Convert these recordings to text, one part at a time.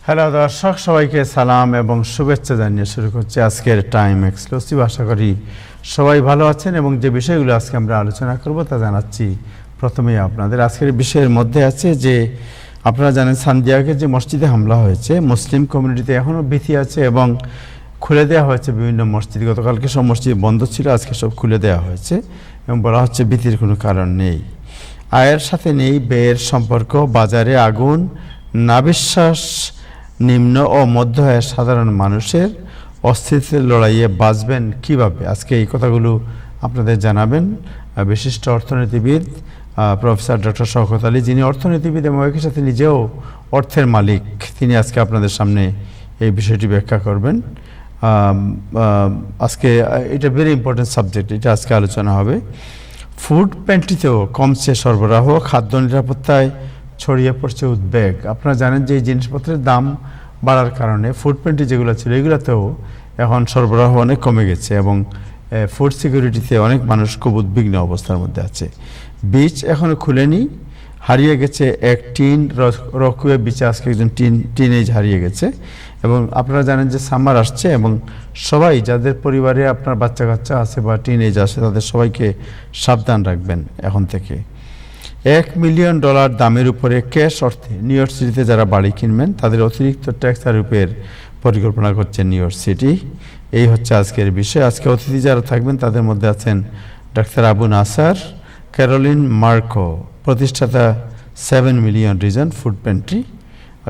Hello দর্শক, সবাইকে সালাম এবং শুভেচ্ছা জানিয়ে শুরু করছি আজকের টাইম এক্সক্লুসিভ। আশা করি সবাই ভালো আছেন এবং যে বিষয়গুলো আজকে আমরা আলোচনা করব তা জানাচ্ছি প্রথমেই আপনাদের। আজকের বিষয়ের মধ্যে আছে যে আপনারা জানেন সান্তিয়াগোর যে মসজিদে হামলা হয়েছে, মুসলিম কমিউনিটিতে এখনও ভীতি আছে এবং খুলে দেওয়া হয়েছে বিভিন্ন মসজিদ। গতকালকে সব মসজিদ বন্ধ ছিল, আজকে সব খুলে দেওয়া হয়েছে এবং বলা হচ্ছে ভীতির কোনো কারণ নেই। আয়ের সাথে নেই ব্যয়ের সম্পর্ক, বাজারে আগুন, নাবিশ্বাস, নিম্ন ও মধ্য আয়ের সাধারণ মানুষের অস্তিত্বের লড়াইয়ে বাঁচবেন কিভাবে, আজকে এই কথাগুলো আপনাদের জানাবেন বিশিষ্ট অর্থনীতিবিদ প্রফেসর ডক্টর শওকত আলী, যিনি অর্থনীতিবিদ এবং একই সাথে নিজেও অর্থের মালিক। তিনি আজকে আপনাদের সামনে এই বিষয়টি ব্যাখ্যা করবেন। আজকে এটা ভেরি ইম্পর্টেন্ট সাবজেক্ট, এটা আজকে আলোচনা হবে। ফুড প্যান্ট্রিতেও কমছে সরবরাহ, খাদ্য নিরাপত্তায় ছড়িয়ে পড়ছে উদ্বেগ। আপনারা জানেন যে এই জিনিসপত্রের দাম বাড়ার কারণে ফুড প্যান্ট্রি যেগুলো ছিল এগুলোতেও এখন সরবরাহ অনেক কমে গেছে এবং ফুড সিকিউরিটিতে অনেক মানুষ খুব উদ্বিগ্ন অবস্থার মধ্যে আছে। বীজ এখনও খুলেনি, হারিয়ে গেছে এক টিন রকুয়ে বিচে, আজকে একজন টিনেজ হারিয়ে গেছে। এবং আপনারা জানেন যে সামার আসছে এবং সবাই যাদের পরিবারে আপনার বাচ্চা কাচ্চা আছে বা টিনেজ আছে তাদের সবাইকে সাবধান রাখবেন এখন থেকে। $1 মিলিয়ন দামের উপরে ক্যাশ অর্থে নিউ ইয়র্ক সিটিতে যারা বাড়ি কিনবেন তাদের অতিরিক্ত ট্যাক্স আরোপের পরিকল্পনা করছে নিউ ইয়র্ক সিটি। এই হচ্ছে আজকের বিষয়। আজকে অতিথি যারা থাকবেন তাদের মধ্যে আছেন ডাক্তার আবু নাসার, ক্যারোলিন মার্কো, প্রতিষ্ঠাতা 7 million reason food pantry.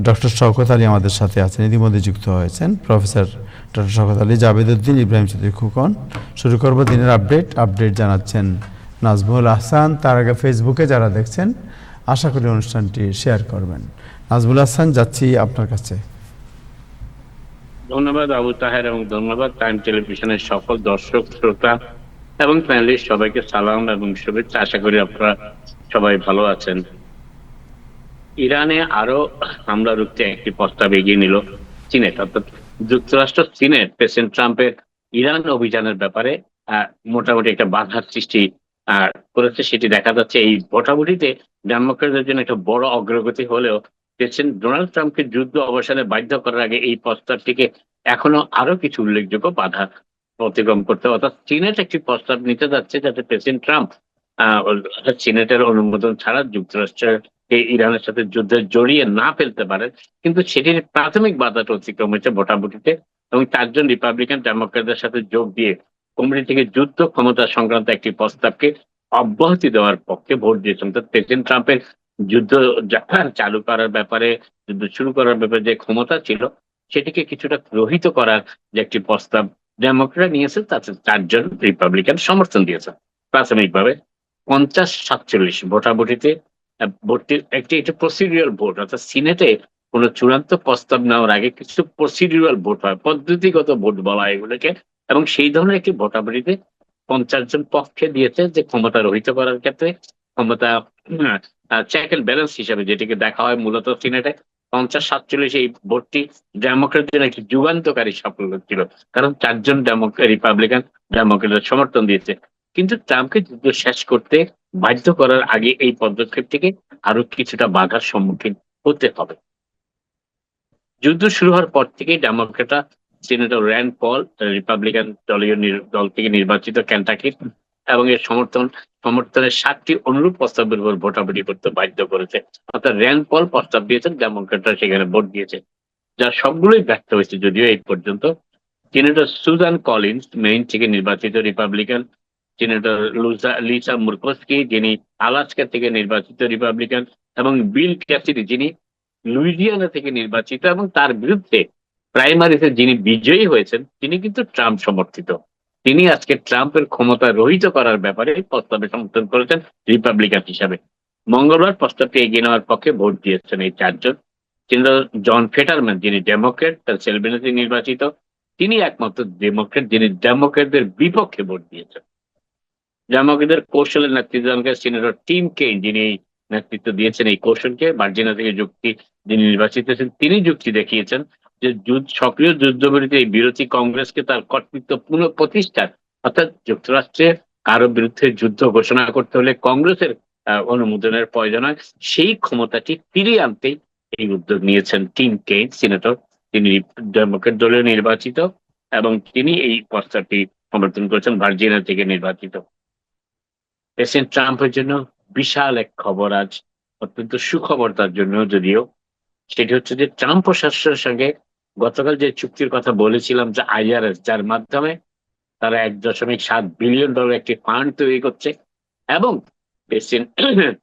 Doctor Shawkat Ali আমাদের সাথে আছেন, ইতিমধ্যে যুক্ত হয়েছেন প্রফেসর ডক্টর শওকত আলী, জাবেদউদ্দিন, ইব্রাহিম চৌধুরী খুকন। শুরু করব দিনের আপডেট জানাচ্ছেন নাজমুল আহসান। তার আগে ফেসবুকে যারা দেখছেন আশা করি অনুষ্ঠানটি শেয়ার করবেন। নাজমুল আহসান, যাচ্ছি আপনার কাছে। ধন্যবাদ আবু তাহের এবং ধন্যবাদ টাইম টেলিভিশনের সকল দর্শক শ্রোতা এবং প্যানেলিস্ট, সবাইকে সালাম এবং শুভেচ্ছা। আশা করি আপনারা সবাই ভালো আছেন। ইরানে আরো হামলা রুখতে একটি প্রস্তাব এগিয়ে নিল চীনের, অর্থাৎ যুক্তরাষ্ট্র চীনের প্রেসিডেন্ট ট্রাম্পের ইরান অভিযানের ব্যাপারে মোটামুটি একটা বাধার সৃষ্টি করেছে। সেটি দেখা যাচ্ছে এই ভোটাভুটিতে ডেমোক্রেটদের জন্য একটা বড় অগ্রগতি হলেও প্রেসিডেন্ট ডোনাল্ড ট্রাম্পকে যুদ্ধ অবসানে বাধ্য করার আগে এই প্রস্তাবটিকে এখনো আরো কিছু উল্লেখযোগ্য বাধা অতিক্রম করতে, অর্থাৎ সিনেট একটি প্রস্তাব নিতে যাচ্ছে যাতে প্রেসিডেন্ট ট্রাম্প সিনেটের অনুমোদন ছাড়া যুক্তরাষ্ট্রকে ইরানের সাথে যুদ্ধে জড়িয়ে না ফেলতে পারেন। কিন্তু সেটির প্রাথমিক বাধাটা অতিক্রম হয়েছে ভোটাভুটিতে এবং 4 জন রিপাবলিকান ডেমোক্রেটদের সাথে যোগ দিয়ে কমিটি থেকে যুদ্ধ ক্ষমতা সংক্রান্ত একটি প্রস্তাবকে অব্যাহতি দেওয়ার পক্ষে ভোট দিয়েছেন। তো প্রেসিডেন্ট ট্রাম্পের যুদ্ধ চালু করার ব্যাপারে, যুদ্ধ শুরু করার ব্যাপারে যে ক্ষমতা ছিল সেটিকে কিছুটা রহিত করার যে একটি প্রস্তাব ডেমোক্রেট নিয়েছে তাতে 4 জন রিপাবলিকান সমর্থন দিয়েছে। প্রাথমিকভাবে 50-47 ভোটাভুটিতে ভোটটির একটি প্রসিডিউরাল ভোট, অর্থাৎ সিনেটে কোন চূড়ান্ত প্রস্তাব নেওয়ার আগে কিছু প্রসিডিউরাল ভোট হয়, পদ্ধতিগত ভোট বলা হয় এগুলোকে। এবং সেই ধরনের একটি ভোটাভুটিতে 50 জন পক্ষে দিয়েছে যে ক্ষমতা রহিত করার ক্ষেত্রে ক্ষমতা চেক এন্ড ব্যালেন্স হিসাবে যেটিকে দেখা হয় মূলত সিনেটে। 50-47 এই ভোটটি ডেমোক্রেটদের একটি যুগান্তকারী সাফল্য ছিল, কারণ 4 জন রিপাবলিকান ডেমোক্রেটের সমর্থন দিয়েছে। কিন্তু ট্রাম্পকে যুদ্ধ শেষ করতে বাধ্য করার আগে এই পদক্ষেপ থেকে আরো কিছুটা বাধার সম্মুখীন হতে হবে। যুদ্ধ শুরু হওয়ার পর থেকেই ডেমোক্রেটরা সিনেটর র্যান্ড পল, রিপাবলিকান দলীয় দল থেকে নির্বাচিত কেন্টাকির, এবং এর সমর্থনের 7টি অনুরূপ প্রস্তাবের উপর ভোটাভুটি করতে বাধ্য করেছে। অর্থাৎ র্যান্ড পল প্রস্তাব দিয়েছেন, ডেমোক্রেটরা সেখানে ভোট দিয়েছে, যা সবগুলোই ব্যর্থ হয়েছে। যদিও এই পর্যন্ত সিনেটর সুজান কলিন্স, মেইন থেকে নির্বাচিত রিপাবলিকান, সিনেটর লিসা মুরকোস্কি, যিনি আলাস্কা থেকে নির্বাচিত রিপাবলিকান, এবং বিল ক্যাসিডি, যিনি লুইজিয়ানা থেকে নির্বাচিত এবং তার বিরুদ্ধে প্রাইমারিতে যিনি বিজয়ী হয়েছেন তিনি কিন্তু ট্রাম্প সমর্থিত। তিনি আজকে ট্রাম্পের ক্ষমতা রহিত করার ব্যাপারে প্রস্তাবে সমর্থন করেছেন রিপাবলিকান হিসাবে। মঙ্গলবার প্রস্তাবটি এগিয়ে নেওয়ার পক্ষে ভোট দিয়েছেন এই 4 জন। জন ফেটারম্যান, যিনি ডেমোক্রেট, পেনসিলভেনিয়াতে নির্বাচিত, তিনি একমাত্র ডেমোক্রেট যিনি ডেমোক্রেটদের বিপক্ষে ভোট দিয়েছেন। ডেমোক্রেটদের কৌশলের নেতৃত্ব সিনেটর টিম কেইন, যিনি নেতৃত্ব দিয়েছেন এই কৌশলকে, ভার্জিনিয়া থেকে যিনি নির্বাচিত হয়েছেন, তিনি যুক্তি দেখিয়েছেন যে সক্রিয় যুদ্ধবিরতি এই বিরোধী কংগ্রেসকে তার কর্তৃত্ব পুনঃপ্রতিষ্ঠার, অর্থাৎ যুক্তরাষ্ট্রের কারো বিরুদ্ধে যুদ্ধ ঘোষণা করতে হলে কংগ্রেসের অনুমোদনের প্রয়োজন হয়, সেই ক্ষমতাটি ফিরিয়ে আনতেই এই উদ্যোগ নিয়েছেন টিম কেইন, সিনেটর। তিনি ডেমোক্রেট দলীয় নির্বাচিত এবং তিনি এই প্রস্তাবটি সমর্থন করেছেন, ভার্জিনিয়া থেকে নির্বাচিত। প্রেসিডেন্ট ট্রাম্পের জন্য বিশাল এক খবর আজ, অত্যন্ত সুখবর তার জন্য যদিও। সেটি হচ্ছে যে ট্রাম্প প্রশাসনের সঙ্গে গতকাল যে চুক্তির কথা বলেছিলাম, যে আইআরএস, যার মাধ্যমে তারা $1.7 বিলিয়ন একটি ফান্ড তৈরি করছে এবং প্রেসিডেন্ট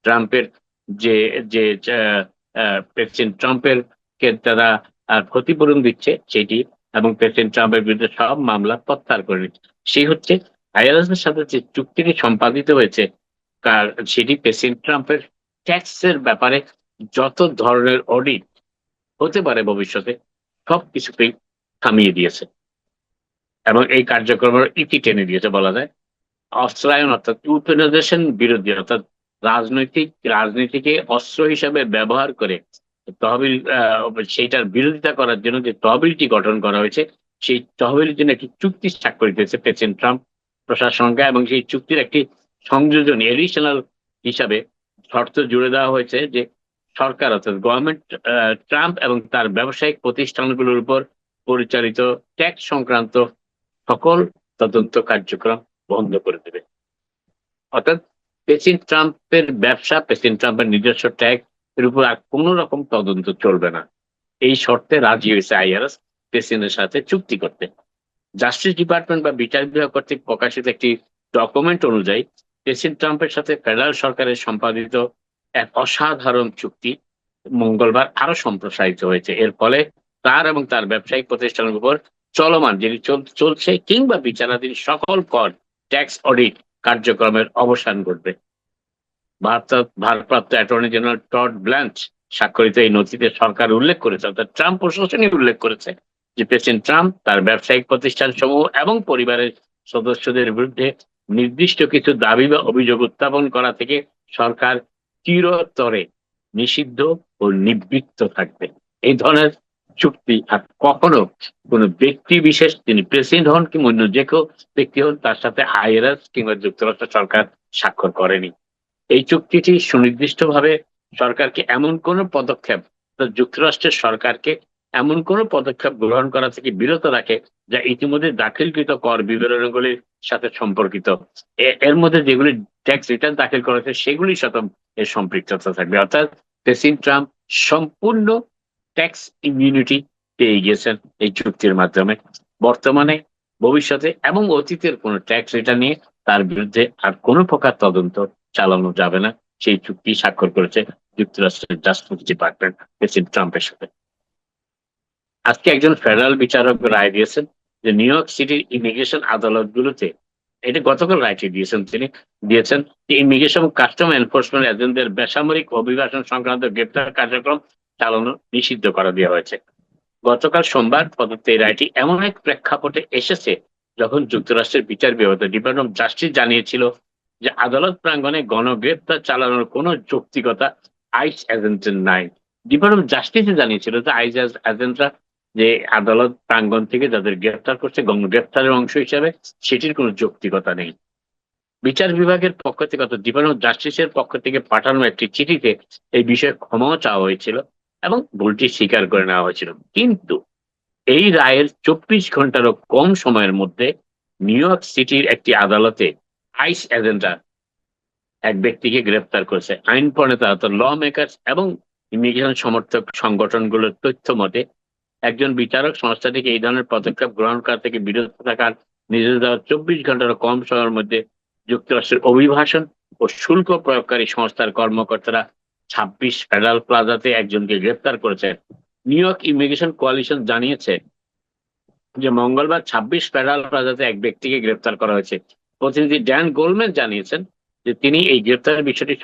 ট্রাম্পের যে যে প্রেসিডেন্ট ট্রাম্পের কে তারা ক্ষতিপূরণ দিচ্ছে সেটি, এবং প্রেসিডেন্ট ট্রাম্পের বিরুদ্ধে সব মামলা প্রত্যাহার করে নিচ্ছে। সেই হচ্ছে আইআরএস এর সাথে যে চুক্তিটি সম্পাদিত হয়েছে, সেটি প্রেসিডেন্ট ট্রাম্পের ট্যাক্সের ব্যাপারে যত ধরনের অডিট হতে পারে ভবিষ্যতে সবকিছুকেই থামিয়ে দিয়েছে এবং এই কার্যক্রমের ইতি টেনে দিয়েছে বলা যায়। অস্ত্রায়ন অর্থাৎ ইউক্রেনাইজেশন বিরোধী, অর্থাৎ রাজনীতিকে অস্ত্র হিসাবে ব্যবহার করে তহবিল, সেইটার বিরোধিতা করার জন্য যে তহবিলটি গঠন করা হয়েছে, সেই তহবিলের জন্য একটি চুক্তি স্বাক্ষরিত হয়েছে প্রেসিডেন্ট ট্রাম্প প্রশাসনকে, এবং সেই চুক্তির একটি সংযোজন এডিশনাল হিসাবে শর্ত জুড়ে দেওয়া হয়েছে যে সরকার অর্থাৎ গভর্নমেন্ট, ট্রাম্প এবং তার ব্যবসায়িক প্রতিষ্ঠানগুলোর উপর পরিচালিত ট্যাক্স সংক্রান্ত সকল তদন্ত কার্যক্রম বন্ধ করে দেবে। অর্থাৎ প্রেসিডেন্ট ট্রাম্পের ব্যবসা, প্রেসিডেন্ট ট্রাম্পের নিজস্ব ট্যাক্স এর উপর আর কোন রকম তদন্ত চলবে না। এই শর্তে রাজি হয়েছে আইআরএস প্রেসিডেন্টের সাথে চুক্তি করতে। জাস্টিস ডিপার্টমেন্ট বা বিচার বিভাগ কর্তৃক প্রকাশিত একটি ডকুমেন্ট অনুযায়ী প্রেসিডেন্ট ট্রাম্পের সাথে ফেডারেল সরকারের সম্পাদিত এক অসাধারণ চুক্তি মঙ্গলবার আরো সম্প্রসারিত হয়েছে। এর ফলে তার এবং তার ব্যবসায়িক প্রতিষ্ঠানের উপর চলমান, যিনি চলছে কিংবা বিচারাধীন সকল কর, ট্যাক্স অডিট কার্যক্রমের অবসান ঘটবে। ভারপ্রাপ্ত অ্যাটর্নি জেনারেল টড ব্ল্যাঞ্চ স্বাক্ষরিত এই নথিতে সরকার উল্লেখ করেছে, অর্থাৎ ট্রাম্প প্রশাসনই উল্লেখ করেছে যে প্রেসিডেন্ট ট্রাম্প তার ব্যবসায়িক প্রতিষ্ঠান সমূহ এবং পরিবারের সদস্যদের বিরুদ্ধে নির্দিষ্ট কিছু দাবি বা অভিযোগ উত্থাপন করা থেকে সরকার চিরতরে নিষিদ্ধ ও নিবৃত্ত থাকবে। এই ধরনের চুক্তি আর কখনো কোন ব্যক্তি বিশেষ, তিনি প্রেসিডেন্ট হন কিংবা অন্য যে কেউ ব্যক্তি হন, তার সাথে আইআরএস কিংবা যুক্তরাষ্ট্র সরকার স্বাক্ষর করেনি। এই চুক্তিটি সুনির্দিষ্টভাবে সরকারকে এমন কোন পদক্ষেপ, যুক্তরাষ্ট্রের সরকারকে এমন কোন পদক্ষেপ গ্রহণ করা থেকে বিরত রাখে যা ইতিমধ্যে দাখিলকৃত কর বিবরণগুলির সাথে সম্পর্কিত। এর মধ্যে যেগুলি ট্যাক্স রিটার্ন দাখিল করা হয়েছে সেগুলির সাথে এর সম্পৃক্ততা থাকবে। অর্থাৎ প্রেসিডেন্ট ট্রাম্প সম্পূর্ণ ট্যাক্স ইমিউনিটি পেয়ে গেছেন এই চুক্তির মাধ্যমে। বর্তমানে, ভবিষ্যতে এবং অতীতের কোন ট্যাক্স রিটার্ন নিয়ে তার বিরুদ্ধে আর কোনো প্রকার তদন্ত চালানো যাবে না। সেই চুক্তি স্বাক্ষর করেছে যুক্তরাষ্ট্রের জাস্টিস ডিপার্টমেন্ট প্রেসিডেন্ট ট্রাম্পের সাথে। আজকে একজন ফেডারেল বিচারক রায় দিয়েছেন যে নিউ ইয়র্ক সিটির ইমিগ্রেশন আদালতগুলোতে, এটা গতকাল রায়টি দিয়েছেন যে ইমিগ্রেশন কাস্টম এনফোর্সমেন্ট এজেন্টদের বেসামরিক অভিবাসন সংক্রান্ত গ্রেপ্তার কার্যক্রম চালানো নিষিদ্ধ করা দেওয়া হয়েছে। গতকাল সোমবার প্রদত্ত এই রায়টি এমন এক প্রেক্ষাপটে এসেছে যখন যুক্তরাষ্ট্রের বিচার বিভাগ ডিপার্টমেন্ট অফ জাস্টিস জানিয়েছিল যে আদালত প্রাঙ্গণে গণগ্রেপ্তার চালানোর কোনো যৌক্তিকতা আইস এজেন্টের নাই। ডিপার্টমেন্ট অফ জাস্টিসে জানিয়েছিল যে আইস এজেন্টরা যে আদালত প্রাঙ্গণ থেকে যাদের গ্রেপ্তার করছে গণগ্রেপ্তারের অংশ হিসেবে, সেটির কোনো যৌক্তিকতা নেই। বিচার বিভাগের পক্ষ থেকে অর্থাৎ ডিপার্টমেন্ট অফ জাস্টিসের পক্ষ থেকে পাঠানো একটি চিঠিতে এই বিষয়ে ক্ষমাও চাওয়া হয়েছিল এবং ভুলটি স্বীকার করে নেওয়া হয়েছিল। কিন্তু এই রায়ের 24 ঘন্টারও কম সময়ের মধ্যে নিউ ইয়র্ক সিটির একটি আদালতে আইস এজেন্টরা এক ব্যক্তিকে গ্রেপ্তার করেছে। আইন প্রণেতা অর্থাৎ ল মেকার্স এবং ইমিগ্রেশন সমর্থক সংগঠনগুলোর তথ্য মতে একজন বিচারক সংস্থাটিকে এই ধরনের পদক্ষেপ গ্রহণ করা থেকে বিরত থাকার নির্দেশ দেওয়ার 24 ঘন্টারও কম সময়ের মধ্যে যুক্তরাষ্ট্রের অভিবাসন ও শুল্ক প্রয়োগকারী সংস্থার কর্মকর্তারা 26 ফেডারেল প্লাজাতে একজনকে গ্রেপ্তার করেছে। নিউ ইয়র্ক ইমিগ্রেশন কোয়ালিশন জানিয়েছে যে মঙ্গলবার 26 ফেডারেল প্লাজাতে এক ব্যক্তিকে গ্রেপ্তার করা হয়েছে। প্রতিনিধি ড্যান গোল্ডম্যান জানিয়েছেন যে তিনি এই গ্রেপ্তারের বিষয়টি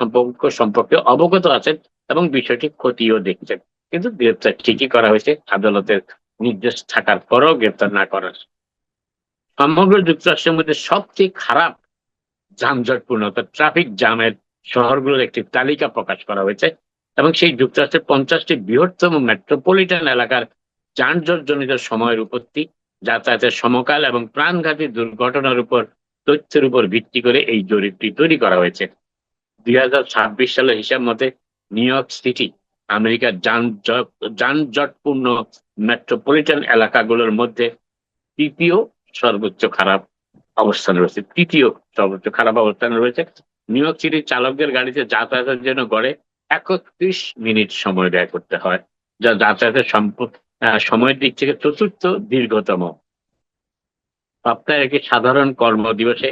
সম্পর্কে অবগত আছেন এবং বিষয়টি খতিয়েও দেখছেন, কিন্তু গ্রেপ্তার ঠিকই করা হয়েছে আদালতের নির্দেশ থাকার পরও গ্রেপ্তার না করার। সমগ্র যুক্তরাষ্ট্রের মধ্যে সবচেয়ে খারাপ যানজটপূর্ণ অর্থাৎ ট্রাফিক জ্যামের শহরগুলোর একটি তালিকা প্রকাশ করা হয়েছে এবং সেই যুক্তরাষ্ট্রের 50টি বৃহত্তম মেট্রোপলিটন এলাকার যানজটজনিত সময়ের উপস্থিতি, যাতায়াতের সমকাল এবং প্রাণঘাতী দুর্ঘটনার উপর তথ্যের উপর ভিত্তি করে এই জরিপটি তৈরি করা হয়েছে। 2026 সালের হিসাব মতে নিউ ইয়র্ক সিটি আমেরিকার যানজটপূর্ণ মেট্রোপলিটন এলাকাগুলোর মধ্যে তৃতীয় সর্বোচ্চ খারাপ অবস্থানে রয়েছে। তৃতীয় সর্বোচ্চ খারাপ অবস্থানে রয়েছে। নিউ ইয়র্ক সিটির চালকদের গাড়িতে যাতায়াতের জন্য গড়ে 31 মিনিট সময় ব্যয় করতে হয়, যা যাতায়াতের সময়ের দিক থেকে চতুর্থ দীর্ঘতম। সপ্তাহে একটি সাধারণ কর্মদিবসে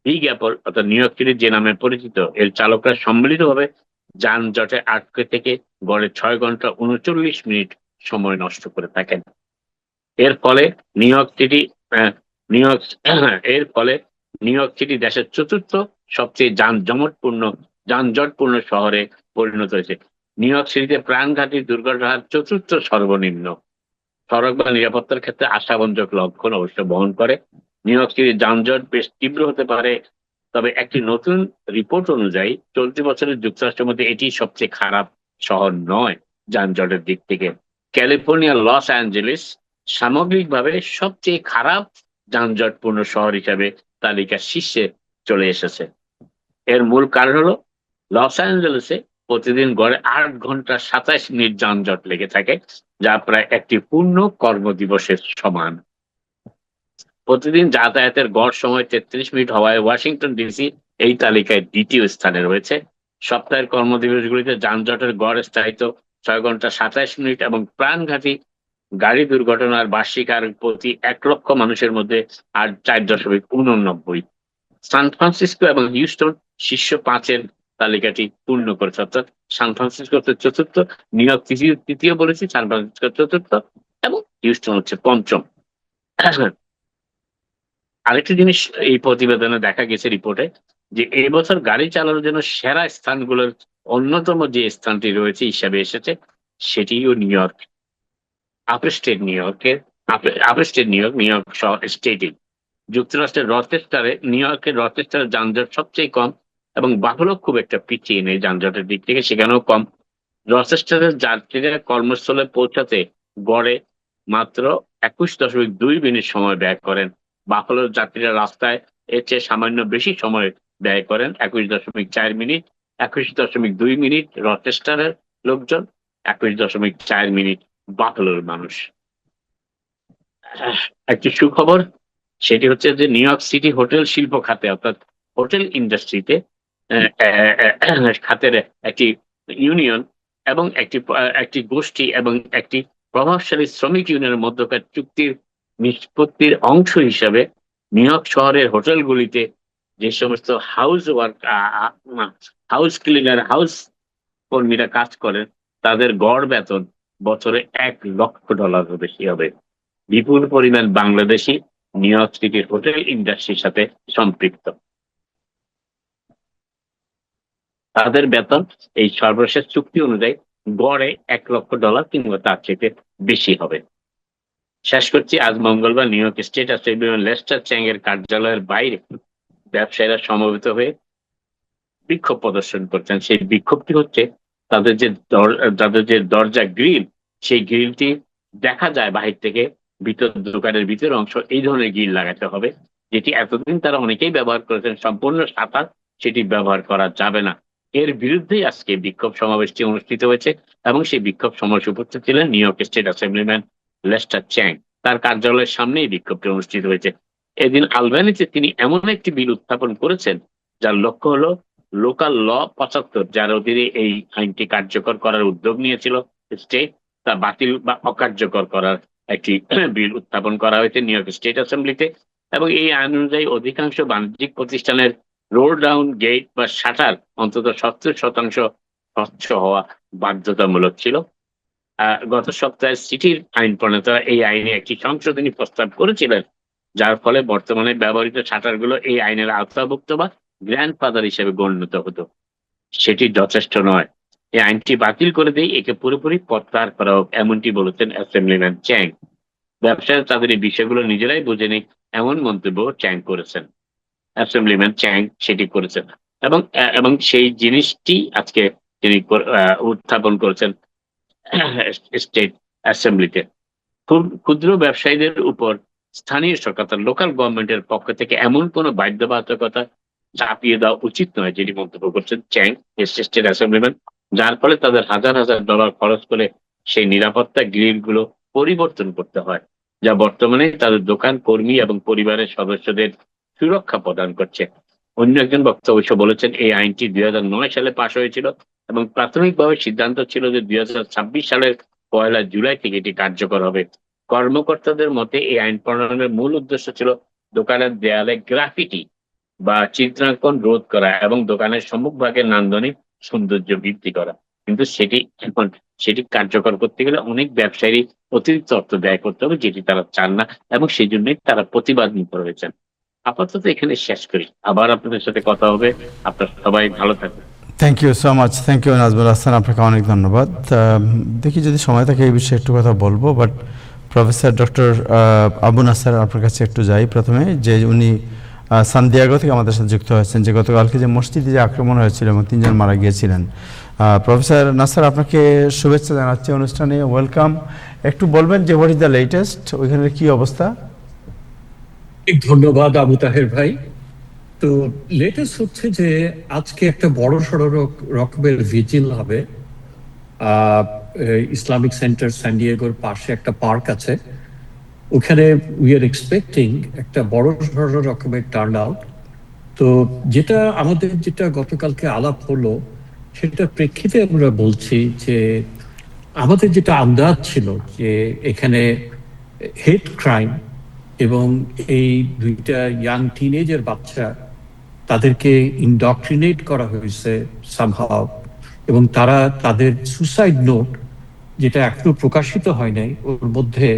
বিগ অ্যাপল অর্থাৎ নিউ ইয়র্ক সিটি যে নামে পরিচিত, এর চালকরা সম্মিলিতভাবে যানজটে আটকে থেকে গড়ে 6 ঘন্টা 39 মিনিট সময় নষ্ট করে থাকেন। এর ফলে নিউ ইয়র্ক সিটি আহ, নিউ ইয়র্ক এর ফলে নিউ ইয়র্ক সিটি দেশের চতুর্থ সবচেয়ে যানজটপূর্ণ শহরে পরিণত হয়েছে। নিউ ইয়র্ক সিটিতে প্রাণঘাতী দুর্ঘটনার হার চতুর্থ সর্বনিম্ন। সড়ক বা নিরাপত্তার ক্ষেত্রে আশাব্যঞ্জক লক্ষণ অবশ্য বহন করে। নিউ ইয়র্ক সিটির যানজট বেশ তীব্র হতে পারে, তবে একটি নতুন রিপোর্ট অনুযায়ী চলতি বছরের যুক্তরাষ্ট্রের মধ্যে এটি সবচেয়ে খারাপ শহর নয় যানজটের দিক থেকে। ক্যালিফোর্নিয়ার লস অ্যাঞ্জেলেস সামগ্রিকভাবে সবচেয়ে খারাপ যানজটপূর্ণ শহর হিসাবে তালিকার শীর্ষে চলে এসেছে। এর মূল কারণ হলো লস অ্যাঞ্জেলেসে প্রতিদিন গড়ে 8 ঘন্টা 27 মিনিট যানজট লেগে থাকে, যা প্রায় একটি পূর্ণ কর্মদিবসের সমান। প্রতিদিন যাতায়াতের গড় সময় 33 মিনিট হওয়ায় ওয়াশিংটন ডিসি এই তালিকায় দ্বিতীয় স্থানে রয়েছে। সপ্তাহের কর্মদিবসগুলিতে যানজটের গড় স্থায়িত্ব 6 ঘন্টা 27 মিনিট এবং প্রাণঘাতী গাড়ি দুর্ঘটনার বার্ষিক আর প্রতি 1 লক্ষ মানুষের মধ্যে 4.89। সান ফ্রান্সিসকো এবং হিউস্টন শীর্ষ 5-এর তালিকাটি পূর্ণ করেছে, অর্থাৎ সান ফ্রান্সিসকো হচ্ছে চতুর্থ, নিউ ইয়র্ক তৃতীয় বলেছি, সান ফ্রান্সিসকো চতুর্থ এবং হিউস্টন হচ্ছে পঞ্চম। আরেকটি জিনিস এই প্রতিবেদনে দেখা গেছে রিপোর্টে, যে এই বছর গাড়ি চালানোর জন্য সেরা স্থানগুলোর অন্যতম যে স্থানটি রয়েছে হিসাবে এসেছে, সেটিও নিউ ইয়র্ক। আপস্টেট নিউ ইয়র্কের আপস্টেট নিউ ইয়র্ক শহর স্টেটই। যুক্তরাষ্ট্রের নিউ ইয়র্কের রচেস্টারে যানজট সবচেয়ে কম এবং বাফালো খুব একটা পিছিয়ে নেই যানজটের দিক থেকে, সেখানেও কম। রচেস্টারের যাত্রীরা কর্মস্থলে পৌঁছাতে গড়ে মাত্র 21.2 মিনিট সময় ব্যয় করেন। বাফালোর যাত্রীরা রাস্তায় এর চেয়ে সামান্য বেশি সময় ব্যয় করেন, 21.4 মিনিট। 21.2 মিনিট রচেস্টারের লোকজন, 21.4 মিনিট বাফালোর মানুষ। একটি সুখবর, সেটি হচ্ছে যে নিউ ইয়র্ক সিটি হোটেল শিল্প খাতে অর্থাৎ হোটেল ইন্ডাস্ট্রিতে খাতের একটি ইউনিয়ন এবং একটি গোষ্ঠী এবং একটি প্রভাবশালী শ্রমিক ইউনিয়নের মধ্যকার চুক্তির নিষ্পত্তির অংশ হিসাবে নিউ ইয়র্ক শহরের হোটেলগুলিতে যে সমস্ত হাউস ক্লিনার হাউস কর্মীরা কাজ করেন, তাদের গড় বেতন বছরে $1 লক্ষ বেশি হবে। বিপুল পরিমাণ বাংলাদেশি নিউ ইয়র্ক সিটির হোটেল ইন্ডাস্ট্রির সাথে সম্পৃক্ত। তাদের বেতন এই সর্বশেষ চুক্তি অনুযায়ী গড়ে $1 লক্ষ কিংবা তার চেয়ে বেশি হবে। শেষ করছি, আজ মঙ্গলবার New York State assemblyman Lester Chang এর কার্যালয়ের বাইরে ব্যবসায়ীরা সমবেত হয়ে বিক্ষোভ প্রদর্শন করছেন। সেই বিক্ষোভটি হচ্ছে তাদের যে দরজা গ্রিল, সেই গ্রিলটি দেখা যায় বাহির থেকে, দোকানের ভিতর অংশ এই ধরনের গ্রিল লাগাতে হবে, যেটি এতদিন তারা অনেকেই ব্যবহার করেছেন, সম্পূর্ণ সাদা, সেটি ব্যবহার করা যাবে না। এর বিরুদ্ধেই আজকে বিক্ষোভ সমাবেশটি অনুষ্ঠিত হয়েছে এবং সেই বিক্ষোভ সমাবেশে উপস্থিত ছিলেন New York State assemblyman Lester Chang. তার কার্যালয়ের সামনেই বিক্ষোভটি অনুষ্ঠিত হয়েছে। এদিন আলবানিতে তিনি এমন একটি বিল উত্থাপন করেছেন যার লক্ষ্য হলো লোকাল ল 75, যার অধীনে এই আইনটি কার্যকর করার উদ্যোগ নিয়েছিল স্টেট, তা বাতিল বা অকার্যকর করার একটি বিল উত্থাপন করা হয়েছে নিউ ইয়র্ক স্টেট অ্যাসেম্বলিতে। এবং এই আইন অনুযায়ী অধিকাংশ বাণিজ্যিক প্রতিষ্ঠানের রোল ডাউন গেট বা শাটার অন্তত 70% স্বচ্ছ হওয়া বাধ্যতামূলক ছিল। গত সপ্তাহে সিটির আইন প্রণেতারা এই আইনে একটি সংশোধনী প্রস্তাব করেছিলেন, যার ফলে বর্তমানে ব্যবহৃত শাটারগুলো এই আইনের আওতাভুক্ত বা গ্র্যান্ডফাদার হিসেবে গণ্যিত হতো। সেটি যথেষ্ট নয়, এই আইনটি বাতিল করে দিয়ে একে পুরোপুরি প্রত্যাহার করা হোক, এমনটি বলেছেন অ্যাসেম্বলিম্যান চ্যাং। ব্যবসায়ীরা তাদের এই বিষয়গুলো নিজেরাই বুঝে নেই, এমন মন্তব্য চ্যাং করেছেন। অ্যাসেম্বলিম্যান চ্যাং সেটি করেছেন এবং সেই জিনিসটি আজকে তিনি উত্থাপন করেছেন স্টেট অ্যাসেম্বলিতে। ক্ষুদ্র ব্যবসায়ীদের উপর স্থানীয় সরকার লোকাল গভর্নমেন্টের পক্ষ থেকে এমন কোনো বাধ্যবাধকতা চাপিয়ে দেওয়া উচিত নয়, যেটি মন্তব্য করছেন চ্যাং স্টেট অ্যাসেম্বলিম্যান। যার ফলে তাদের হাজার হাজার ডলার খরচ করে সেই নিরাপত্তা গ্রিলগুলো পরিবর্তন করতে হয়, যা বর্তমানে তাদের দোকান কর্মী এবং পরিবারের সদস্যদের সুরক্ষা প্রদান করছে। অন্য একজন বক্তা অবশ্য বলেছেন, এই আইনটি 2009 সালে পাশ হয়েছিল এবং প্রাথমিকভাবে সিদ্ধান্ত ছিল যে 2026 সালের 1 জুলাই থেকে এটি কার্যকর হবে। কর্মকর্তাদের মতে এই আইন প্রণয়নের মূল উদ্দেশ্য ছিল দোকানের দেয়ালে গ্রাফিটি বা চিত্রাঙ্কন রোধ করা এবং দোকানের সম্মুখভাগের নান্দনিক সৌন্দর্য বৃদ্ধি করা। কিন্তু সেটি কার্যকর করতে গেলে অনেক ব্যবসায়ী অতিরিক্ত অর্থ ব্যয় করতে হবে, যেটি তারা চান না এবং সেই জন্যই তারা প্রতিবাদ নিতে রয়েছেন। আপাতত এখানে শেষ করি, আবার আপনাদের সাথে কথা হবে। আপনারা সবাই ভালো থাকবেন। Thank you so much, thank you Nazmul Hasan, আপনাকে অনেক ধন্যবাদ। দেখি যদি সময় থাকে এই বিষয়ে একটু কথা বলবো, বাট প্রফেসর ডক্টর আবু নাসার আপনার কাছে একটু যাই প্রথমে, যে উনি সান্তিয়াগো থেকে আমাদের সাথে যুক্ত হয়েছেন, যে গতকালকে যে মসজিদে যে আক্রমণ হয়েছিল এবং 3 জন মারা গিয়েছিলেন। প্রফেসর নাসার, আপনাকে শুভেচ্ছা জানাচ্ছি অনুষ্ঠানে, ওয়েলকাম। একটু বলবেন যে হোয়াট ইজ দ্য লেটেস্ট, ওইখানে কি অবস্থা? ধন্যবাদ আবু তাহের ভাই। তো লেটেস্ট হচ্ছে যে আজকে একটা বড় সড় রকমের ভিজিল হবে ইসলামিক সেন্টার সান ডিয়েগোর পাশে একটা পার্ক আছে, ওখানে উই আর এক্সপেক্টিং একটা বড় সড় রকমের টার্ন আউট। তো যেটা গতকালকে আলাপ হলো সেটার প্রেক্ষিতে আমরা বলছি যে আমাদের যেটা আন্দাজ ছিল যে এখানে হেট ক্রাইম এবং এই 2টা ইয়াং টিনেজের বাচ্চা, তাদেরকে ইনডক্ট্রিনেট করা হয়েছে সামহাও, এবং তারা তাদের সুসাইড নোট, যেটা এখনো প্রকাশিত হয় নাই, ওর মধ্যে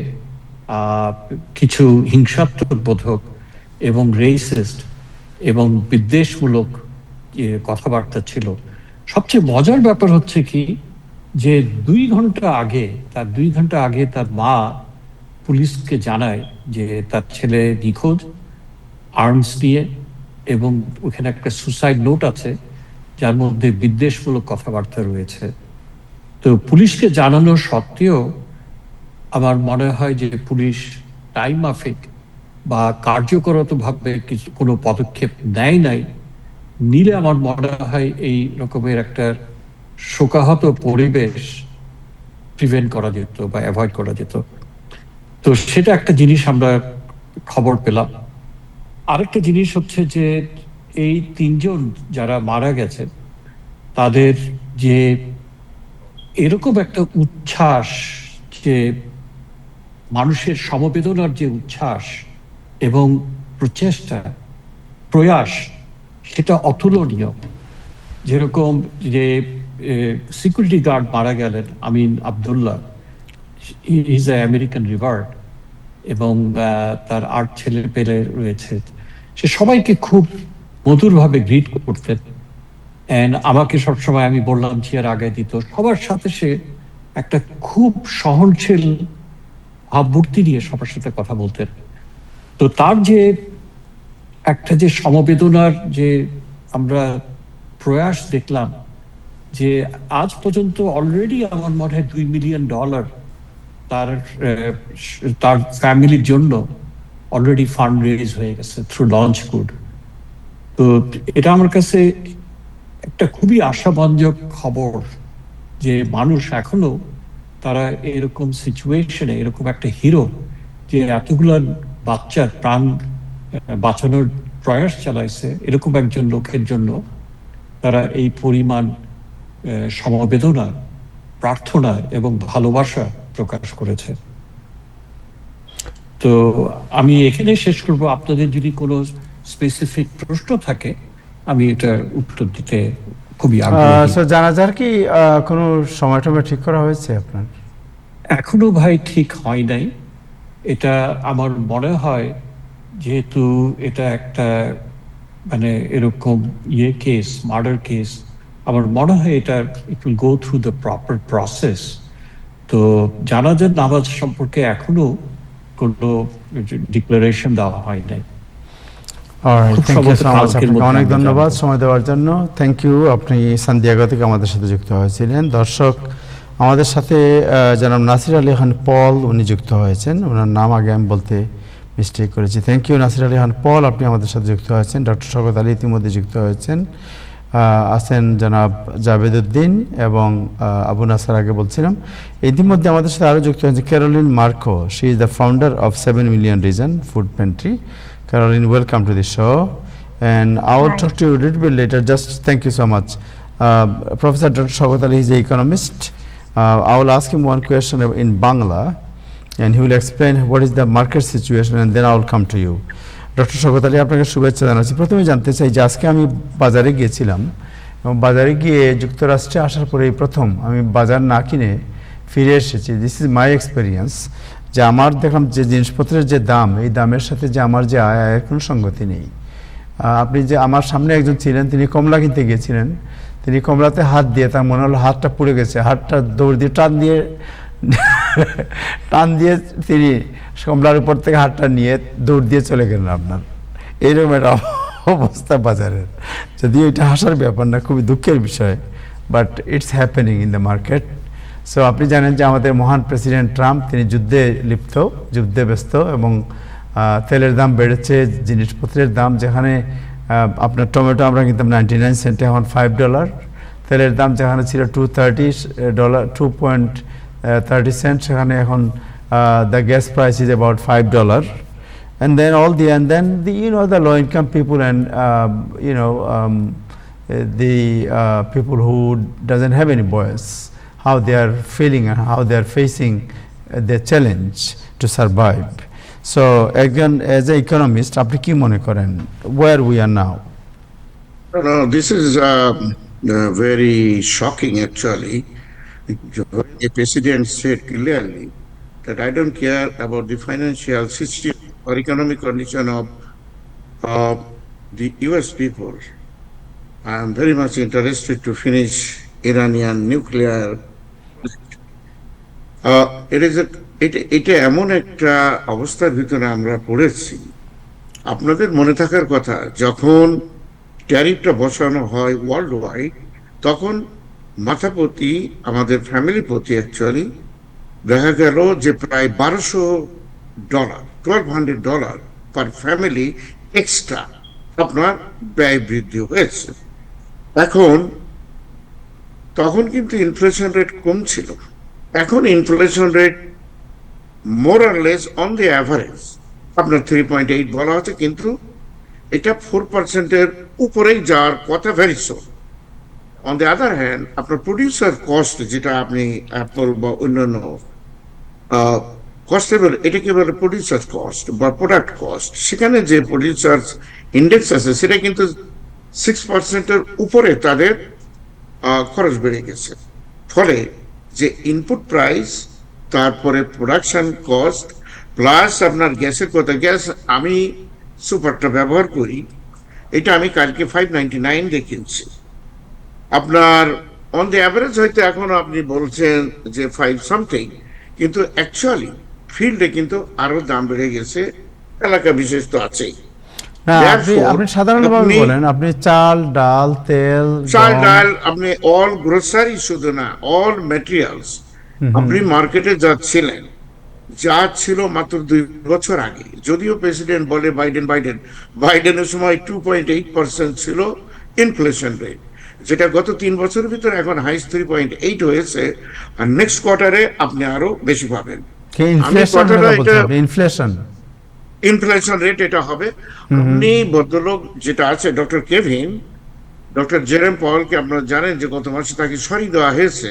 কিছু হিংসাত্মক বোধক এবং রেসিস্ট এবং বিদ্বেষমূলক কথাবার্তা ছিল। সবচেয়ে মজার ব্যাপার হচ্ছে কি, যে 2 ঘন্টা আগে তার মা পুলিশকে জানায় যে তার ছেলে নিখোঁজ, আর্মস নিয়ে, এবং ওখানে একটা সুসাইড নোট আছে যার মধ্যে বিদ্বেষমূলক কথাবার্তা রয়েছে। তো পুলিশকে জানানো সত্ত্বেও আমার মনে হয় যে পুলিশ টাইম মাফিক বা কার্যকরভাবে কোনো পদক্ষেপ নেয় নাই। নিলে আমার মনে হয় এই রকমের একটা শোকাহত পরিবেশ প্রিভেন্ট করা যেত বা অ্যাভয়েড করা যেত। তো সেটা একটা জিনিস আমরা খবর পেলাম। আরেকটা জিনিস হচ্ছে যে এই 3 জন যারা মারা গেছে, তাদের যে এরকম একটা উচ্ছ্বাস, যে মানুষের সমবেদনার যে উচ্ছ্বাস এবং প্রয়াস, সেটা অতুলনীয়। যেরকম যে সিকিউরিটি গার্ড মারা গেলেন, আমিন আবদুল্লাহ, ইজ এ আমেরিকান রিভার্ড, এবং তার 8 ছেলে পেলে রয়েছে। সে সবাইকে খুব মধুরভাবে গ্রিট করতেন, এন্ড আমাকে সবসময়, আমি বললাম, চেয়ার আগে দিত। সবার সাথে সে একটা খুব সহনশীল ভাবমূর্তি নিয়ে সবার সাথে কথা বলতেন। তো তার যে একটা যে সমবেদনার যে আমরা প্রয়াস দেখলাম, যে আজ পর্যন্ত অলরেডি আমার মনে হয় $2 মিলিয়ন তার ফ্যামিলির জন্য অলরেডি ফান্ড রেজ হয়ে গেছে থ্রু লঞ্চ গুড। তো এটা আমার কাছে একটা খুবই আশাব্যঞ্জক খবর, যে মানুষ এখনো তারা এরকম সিচুয়েশনে, এরকম একটা হিরো, যে এতগুলো বাচ্চার প্রাণ বাঁচানোর প্রয়াস চালাইছে, এরকম একজন লোকের জন্য তারা এই পরিমাণ সমবেদনা, প্রার্থনা এবং ভালোবাসা প্রকাশ করেছে। তো আমি এখানে শেষ করব। আপনাদের যদি কোনো স্পেসিফিক প্রশ্ন থাকে, আমি এটার উত্তর দিতে খুবই আগ্রহী। জানাজার কি কোনো সময় ঠিক করা হয়েছে আপনার? এখনো ভাই ঠিক হয় নাই। এটা আমার মনে হয়, যেহেতু এটা একটা মানে এরকম কেস, মার্ডার কেস, আমার মনে হয় এটা it will go through the proper process. তো জানাজার নামাজ সম্পর্কে এখনো কোনো ডিক্লারেশন দেওয়া হয় নাই। অনেক ধন্যবাদ সময় দেওয়ার জন্য। Thank you. আপনি সান্তিয়াগো থেকে আমাদের সাথে যুক্ত হয়েছিলেন। দর্শক, আমাদের সাথে জনাব নাসির আলী খান পল, উনি যুক্ত হয়েছেন। ওনার নাম আগে আমি বলতে মিস্টেক করেছি। থ্যাংক ইউ নাসির আলী খান পল, আপনি আমাদের সাথে যুক্ত হয়েছেন। ডক্টর শওকত আলী ইতিমধ্যে যুক্ত হয়েছেন। আছেন জনাব জাভেদউদ্দিন এবং আবু নাসার আগে বলছিলাম। ইতিমধ্যে আমাদের সাথে আরও যুক্ত হয়েছে Caroline Marco, she is the founder of 7 million reason food pantry. Caroline, welcome to the show, and I will Hi. talk to you a little bit later. Just thank you so much. Professor Dr. Shaukat Ali is an economist. I will ask him one question in Bangla, and he will explain what is the market situation, and then I will come to you. Doctor Shawkat Ali, আপনাকে শুভেচ্ছা জানাচ্ছি। প্রথমে জানতে চাই যে আজকে আমি বাজারে গিয়েছিলাম এবং বাজারে গিয়ে যুক্তরাষ্ট্রে আসার পরে প্রথম আমি বাজার না কিনে ফিরে এসেছি। দিস ইজ মাই এক্সপিরিয়েন্স, যে আমার দেখলাম যে জিনিসপত্রের যে দাম, এই দামের সাথে যে আমার যে আয়ের কোনো সঙ্গতি নেই। আপনি যে আমার সামনে একজন ছিলেন, তিনি কমলা কিনতে গিয়েছিলেন, তিনি কমলাতে হাত দিয়ে তার মনে হলো হাতটা পুড়ে গেছে, হাতটা দৌড় দিয়ে টান দিয়ে তিনি কমলার উপর থেকে হাতটা নিয়ে দৌড় দিয়ে চলে গেলেন আপনার। এইরকম একটা অবস্থা বাজারের। যদিও এটা হাসার ব্যাপার না, খুবই দুঃখের বিষয়, but it's happening in the market. So আপনি জানেন যে আমাদের মহান প্রেসিডেন্ট ট্রাম্প, তিনি যুদ্ধে ব্যস্ত, এবং তেলের দাম বেড়েছে, জিনিসপত্রের দাম যেখানে আপনার টমেটো আমরা কিনতাম 99 সেন্টে, এখন $5। তেলের দাম যেখানে ছিল $2.30 সেখানে এখন the gas price is about $5, and then the low income people and the people who doesn't have any voice, how they are feeling and how they are facing the challenge to survive. So again, as an economist, আপনি কি মনে করেন where we are now? No, this is very shocking actually. The president said clearly that I don't care about the financial system or economic condition of the US people. I am very much interested to finish Iranian nuclear. এটা এমন একটা অবস্থার ভিতরে আমরা পড়েছি, আপনাদের মনে থাকার কথা, যখন ট্যারিফটা বসানো হয় ওয়ার্ল্ড ওয়াইড, তখন মাথাপ্রতি, আমাদের ফ্যামিলি প্রতি অ্যাকচুয়ালি দেখা গেল যে প্রায় $1,200 পার ফ্যামিলি এক্সট্রা আপনার ব্যয় বৃদ্ধি হয়েছে। তখন কিন্তু ইনফ্লেশন রেট কম ছিল। এখন inflation rate more or less on the average আপনার 3.8 বলা হচ্ছে, কিন্তু এটা 4%-এর উপরেই যাওয়ার কথা very soon. On the other hand, আপনার প্রডিউসার কস্ট, যেটা আপনি অ্যাপল বা অন্যান্য কস্টের, এটাকে বলে প্রডিউসার কস্ট বা প্রোডাক্ট কস্ট, সেখানে যে প্রডিউসার ইন্ডেক্স আছে সেটা কিন্তু 6%-এর উপরে তাদের খরচ বেড়ে গেছে। ফলে যে ইনপুট প্রাইস, তারপরে প্রোডাকশন কস্ট, প্লাস আপনার গ্যাসের কথা, গ্যাস আমি সুপারটা ব্যবহার করি, এটা আমি কালকে 599 দিয়ে কিনছি। আপনার অন দ্য অ্যাভারেজ হয়তো এখন আপনি বলছেন যে 5 সামথিং, কিন্তু অ্যাকচুয়ালি ফিল্ডে কিন্তু আরো দাম বেড়ে গেছে, এলাকা বিশেষ তো আছেই। না, আপনি সাধারণভাবে বলেন, আপনি চাল, ডাল, তেল, আপনি অল গ্রোসারি, শুধু না, অল ম্যাটেরিয়ালস আপনি মার্কেটে যাচ্ছিলেন, যা ছিল মাত্র 2 বছর আগে। যদিও প্রেসিডেন্ট বলে বাইডেনের সময় 2.8% ছিল ইনফ্লেশন রেট, যেটা গত 3 বছরের ভিতরে এখন হাইস্ট 3.8 হয়েছে, আর নেক্সট কোয়ার্টারে আপনি আরো বেশি পাবেন। ইনফ্লেশন রেট এটা হবে। আপনি ভদ্রলোক যেটা আছে ডক্টর জেরেম পাওয়েলকে আপনারা জানেন যে গত মাসে তাকে সরিয়ে দেওয়া হয়েছে,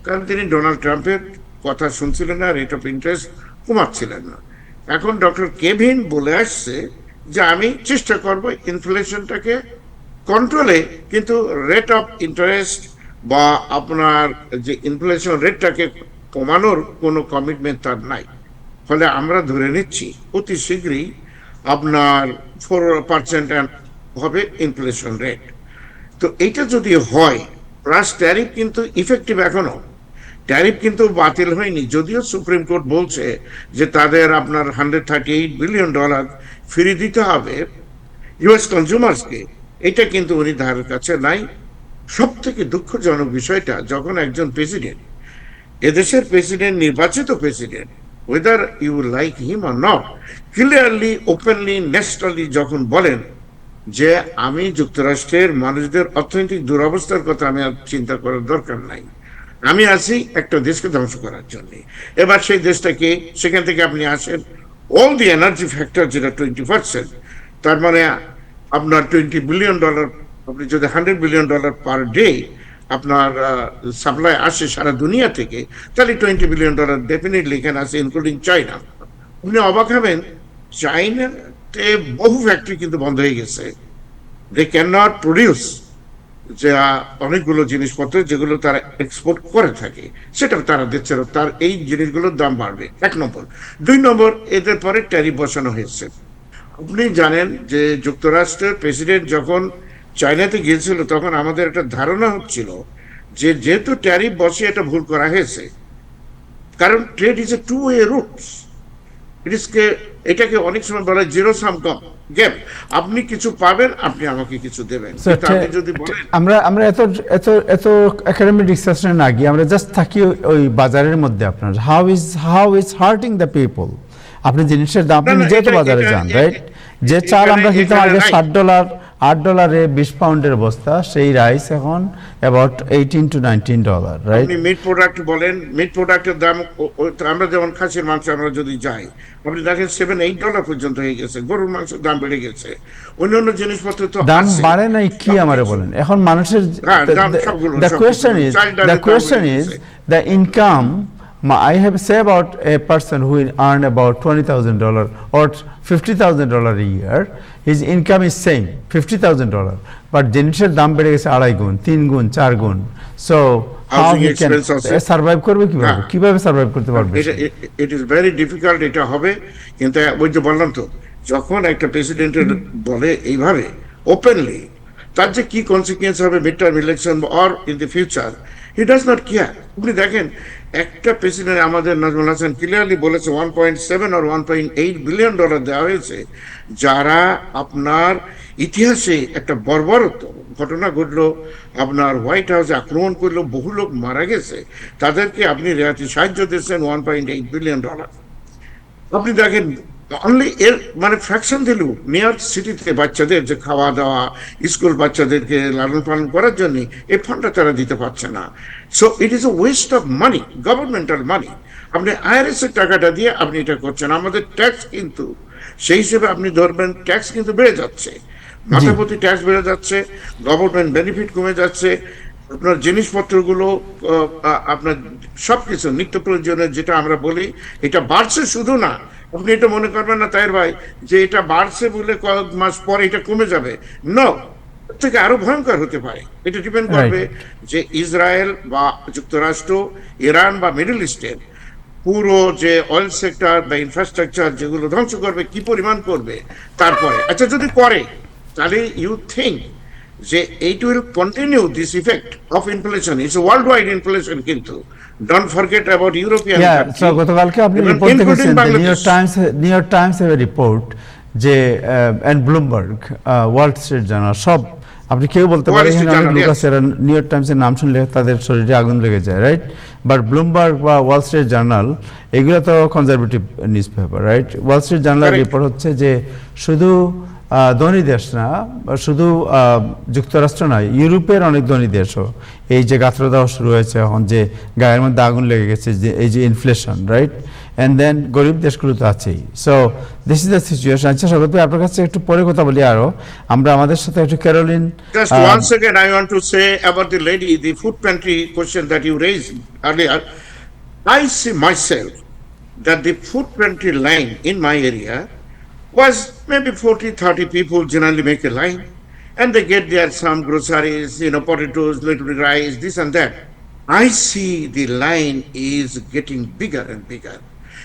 কারণ তিনি ডোনাল্ড ট্রাম্পের কথা শুনছিলেন না, রেট অফ ইন্টারেস্ট কমাচ্ছিলেন না। এখন ডক্টর কেভিন বলে আসছে যে আমি চেষ্টা করব ইনফ্লেশনটাকে কন্ট্রোলে, কিন্তু রেট অফ ইন্টারেস্ট বা আপনার যে ইনফ্লেশন রেটটাকে কমানোর কোনো কমিটমেন্ট তার নাই। ফলে আমরা ধরে নিচ্ছি অতি শীঘ্রই আপনার 4% হবে ইনফ্লেশন রেট। তো এইটা যদি হয়, প্লাস ট্যারিফ কিন্তু ইফেক্টিভ, এখনো ট্যারিফ কিন্তু বাতিল হয়নি, যদিও সুপ্রিম কোর্ট বলছে যে তাদের আপনার $138 বিলিয়ন ফ্রি দিতে হবে ইউএস কনজিউমার্সকে। এটা কিন্তু উনি ধারের কাছে নাই। সব থেকে দুঃখজনক বিষয়টা, যখন একজন প্রেসিডেন্ট, এদেশের প্রেসিডেন্ট, নির্বাচিত president, whether you like him or not, clearly, openly, nationally যখন বলেন যে আমি যুক্তরাষ্ট্রের মানুষদের অর্থনৈতিক দুরবস্থার কথা আমি আর চিন্তা করার দরকার নাই। আমি আছি একটা দেশকে ধ্বংস করার জন্য। এবার সেই দেশটাকে, সেখান থেকে আপনি আসেন অল দি এনার্জি ফ্যাক্টর যেটা 20%, তার মানে আপনার $20 বিলিয়ন, আপনি যদি $100 বিলিয়ন পার ডে আপনার সাপ্লাই আসে সারা দুনিয়া থেকে, তাহলে $20 বিলিয়ন ডেফিনেটলি এখানে আসে, ইনক্লুডিং চায়না। আপনি অবাক হবেন, চাইনাতে বহু ফ্যাক্টরি কিন্তু বন্ধ হয়ে গেছে। দে ক্যান নট প্রডিউস যে অনেকগুলো জিনিসপত্র যেগুলো তারা এক্সপোর্ট করে থাকে, সেটা তারা দিচ্ছে না। তার এই জিনিসগুলোর দাম বাড়বে, 1 নম্বর। 2 নম্বর, এদের পরে ট্যারিফ বসানো হয়েছে। আপনি জানেন যে যুক্তরাষ্ট্রের প্রেসিডেন্ট যখন চায়নাতে গিয়েছিল, তখন আমাদের একটা ধারণা হচ্ছিল যে যেহেতু ট্যারিফ বসে এটা ভুল করা হয়েছে, কারণ trade is a two way routes. এটাকে অনেক সময় বলা হয় জিরো সাম গেম। আপনি কিছু পাবেন, আপনি আমাকে কিছু দেবেন। So, কিন্তু আপনি যদি বলেন আমরা এত এত এত একাডেমিক ডিসকাশনে না গিয়ে আমরা জাস্ট থাকি ওই বাজারের মধ্যে। আপনার how is hurting the people. আপনি জিনিসের দাম, আপনি না, যেহেতু এটা- বাজারে এটা- যান, এ- রাইট? এ- যে চাল আমরা এখানে- কিনতাম আগে এখানে $60, $8 20 পাউন্ডের বস্তা, সেই রাইস এখন অ্যাবাউট $18 to $19, রাইট? আপনি মিট প্রোডাক্ট বলেন, মিট প্রোডাক্টের দাম আমরা যেমন খাসির মাংস আমরা যদি যাই, আপনি দেখেন $7-8 পর্যন্ত হয়ে গেছে। গরুর মাংসের দাম বেড়ে গেছে, অন্যান্য জিনিসপত্র তো দাম আছে। বাড়ে নাই কি আমারে বলেন? এখন মানুষের হ্যাঁ, দাম সবগুলো- the সবগুলো। question is চাল ডালের the দাম question বেড়ে is গেছে। the income. I have say about a person who earn about $20,000 or $50,000 a year. His income is same $50,000, but জিনিসের দাম বেড়ে গেছে 2.5 গুণ, 3 গুণ, 4 গুণ। So how Housing he can expense আছে। সার্ভাইভ করবে কিভাবে? হ্যাঁ। কিভাবে সার্ভাইভ করতে পারবে? ইট ইজ ভেরি ডিফিকাল্ট, এটা হবে। কিন্তু ওই যে বললাম তো, যখন একটা প্রেসিডেন্টের বলে এইভাবে ওপেনলি, তার যে কি কনসিকুয়েন্স হবে mid term election or in the future, he does not care. আপনি দেখেন, একটা প্রেসিডেন্ট আমাদের নাজমুল হাসান ক্লিয়ারলি বলেছে $1.7 or $1.8 বিলিয়ন দেওয়া হয়েছে, যারা আপনার ইতিহাসে একটা বর্বরত ঘটনা ঘটলো, আপনার হোয়াইট হাউসে আক্রমণ করলো, বহু লোক মারা গেছে, তাদেরকে আপনি রেয়াতি সাহায্য দিচ্ছেন $1.8 বিলিয়ন। আপনি দেখেন অনলি এর মানে ফ্র্যাকশন দিল নিউ ইয়র্ক সিটিতে বাচ্চাদের যে খাওয়া দাওয়া, স্কুল বাচ্চাদেরকে লালন পালন করার জন্য এই ফান্ডটা তারা দিতে পারছে না। So it is a waste of money, governmental money. আপনি আইআরএস এর টাকাটা দিয়ে আপনি এটা করছেন। আমাদের ট্যাক্স কিন্তু সেই হিসেবে আপনি ধরবেন, ট্যাক্স কিন্তু বেড়ে যাচ্ছে, মাথাপতি ট্যাক্স বেড়ে যাচ্ছে, গভর্নমেন্ট বেনিফিট কমে যাচ্ছে, আপনার জিনিসপত্রগুলো আপনার সবকিছু নিত্য প্রয়োজনের যেটা আমরা বলি, এটা বাড়ছে শুধু না। আপনি এটা মনে করবেন না তাইর ভাই যে এটা বাড়ছে বলে কয়েক মাস পরে এটা কমে যাবে, নো, থেকে আরো ভয়ঙ্কর হতে পারে। এটা ডিপেন্ড করবে যে ইসরায়েল বা যুক্তরাষ্ট্র, ইরান বা মিডল ইস্টের পুরো যে অয়েল সেক্টর বা ইনফ্রাস্ট্রাকচার যেগুলো ধ্বংস করবে, কি পরিমাণ করবে। তারপরে আচ্ছা যদি করে, তাহলে ইউ থিঙ্ক যে it will continue this effect of inflation. It's a worldwide inflation কিন্তু. Don't forget about European Yeah, country. so গতকালকে আপনি Even রিপোর্ট including দেখেছেন, Bangladesh. নিউ ইয়র্ক টাইমস এর রিপোর্ট যে and Bloomberg, Wall Street Journal, সব আপনি কেউ বলতে Wall পারেন Street অনেক Journal, লোক yes. আছে নিউ ইয়র্ক টাইমস এর নাম শুনলে তাদের শরীরে আগুন লেগে যায়, রাইট? বাট ব্লুমবার্গ বা ওয়াল স্ট্রিট জার্নাল এগুলো তো কনজারভেটিভ নিউজ পেপার, রাইট? ওয়াল স্ট্রিট জার্নাল Correct. রিপোর্ট হচ্ছে যে শুধু ধনী দেশ না, শুধু যুক্তরাষ্ট্র নয়, ইউরোপের অনেক ধনী দেশও এই যে গাত্র দেওয়া শুরু হয়েছে এখন, যে গায়ের মধ্যে আগুন লেগে গেছে, যে এই যে ইনফ্লেশন, রাইট? অ্যান্ড দেন গরিব দেশগুলো তো আছেই। So this is the situation. আচ্ছা স্বাগত, আপনার কাছে একটু পরে কথা বলি আরো। আমরা আমাদের সাথে একটু Caroline. Just one second, I want to say about the lady, the food pantry question that you raised earlier. I see myself that the food pantry line in my area was maybe 40-30 people generally make a line, and they get there some groceries, potatoes, little rice, this and that. I see the line is getting bigger and bigger.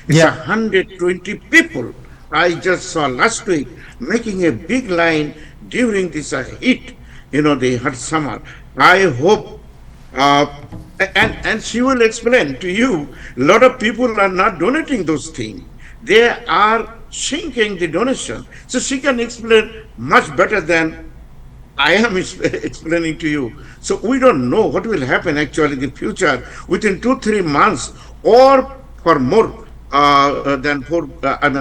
It's Yeah. 120 people. I just saw last week making a big line during this heat, the hot summer. I hope, and she will explain to you, a lot of people are not donating those things. They are shrinking the donation. So she can explain much better than I am explaining to you. So we don't know what will happen actually in the future within 2-3 months or for more than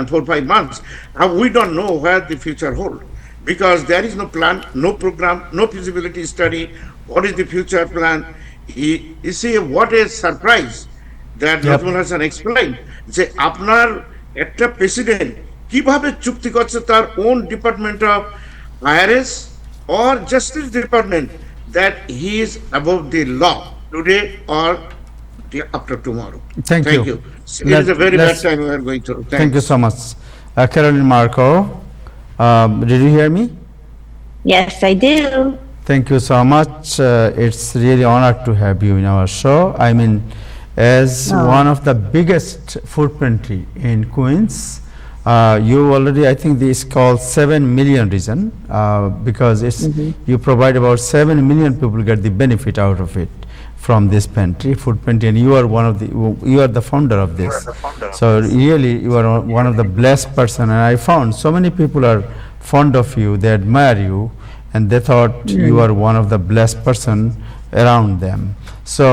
4-5 months. We don't know where the future holds. because there is no plan, no program, no feasibility study. What is the future plan? You see, what a surprise that Yep. Nazmul Hasan explained যে আপনার একটা president কিভাবে চুক্তি করছে তার own department of IRS or justice department that he is above the law today or after tomorrow. Thank you. It is a very bad Let's- time we are going through. Thank you so much. Caroline Marco, did you hear me? Yes, I do. Thank you so much. It's really honored to have you in our show. I mean, as Oh. one of the biggest food pantry in Queens, you already, I think this called 7 million region, because it's, you provide about 7 million people get the benefit out of it from this pantry, food pantry, and you are one of the, you are the founder of this. So really, you are one of the blessed person, and I found so many people are fond of you, they admire you, and they thought you are one of the blessed person around them. So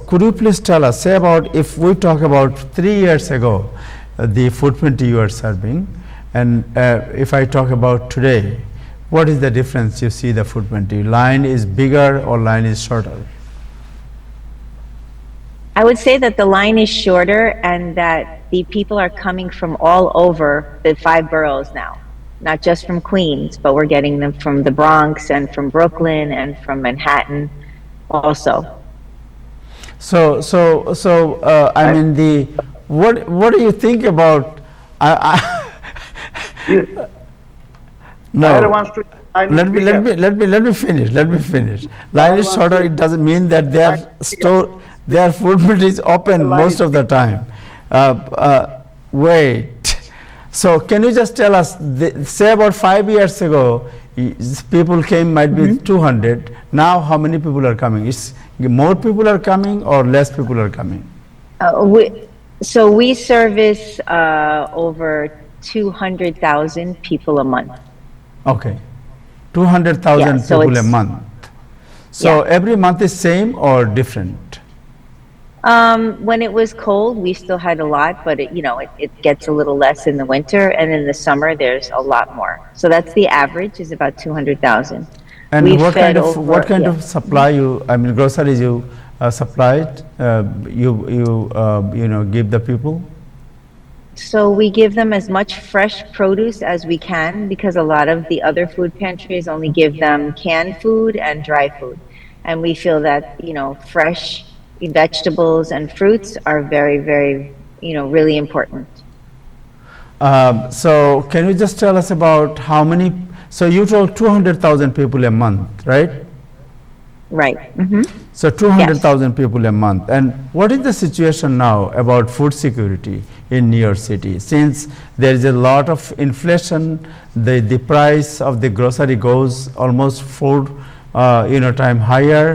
could you please tell us, say about, if we talk about 3 years ago, the food pantry you are serving, and if I talk about today, what is the difference you see the food pantry? Line is bigger or line is shorter? I would say that the line is shorter and that the people are coming from all over the 5 boroughs now, not just from Queens, but we're getting them from the Bronx and from Brooklyn and from Manhattan also. So, I mean, what do you think about? No. wants to. Let me finish. Let me finish. Line is shorter. It doesn't mean that their food pantry is open most of the time. Wait. So can you just tell us? Say about 5 years ago, people came might be 200. Now how many people are coming? Is more people are coming or less people are coming? So we service over 200,000 people a month. Okay, 200,000 Yeah, so people a it's- month. So Yeah. every month is same or different? When it was cold, we still had a lot, but it gets a little less in the winter, and in the summer there's a lot more. So that's the average is about 200,000. And We what fed kind of over- what kind yeah. of supply you? I mean, groceries you supplied. You know give the people. So we give them as much fresh produce as we can because a lot of the other food pantries only give them canned food and dry food. And we feel that, fresh vegetables and fruits are very, very, really important. So can you just tell us about how many? So you told 200,000 people a month, right? Right. Hmm. So 200,000 people a month. And what is the situation now about food security in New York City? Since there is a lot of inflation, the price of the grocery goes almost 4 time higher,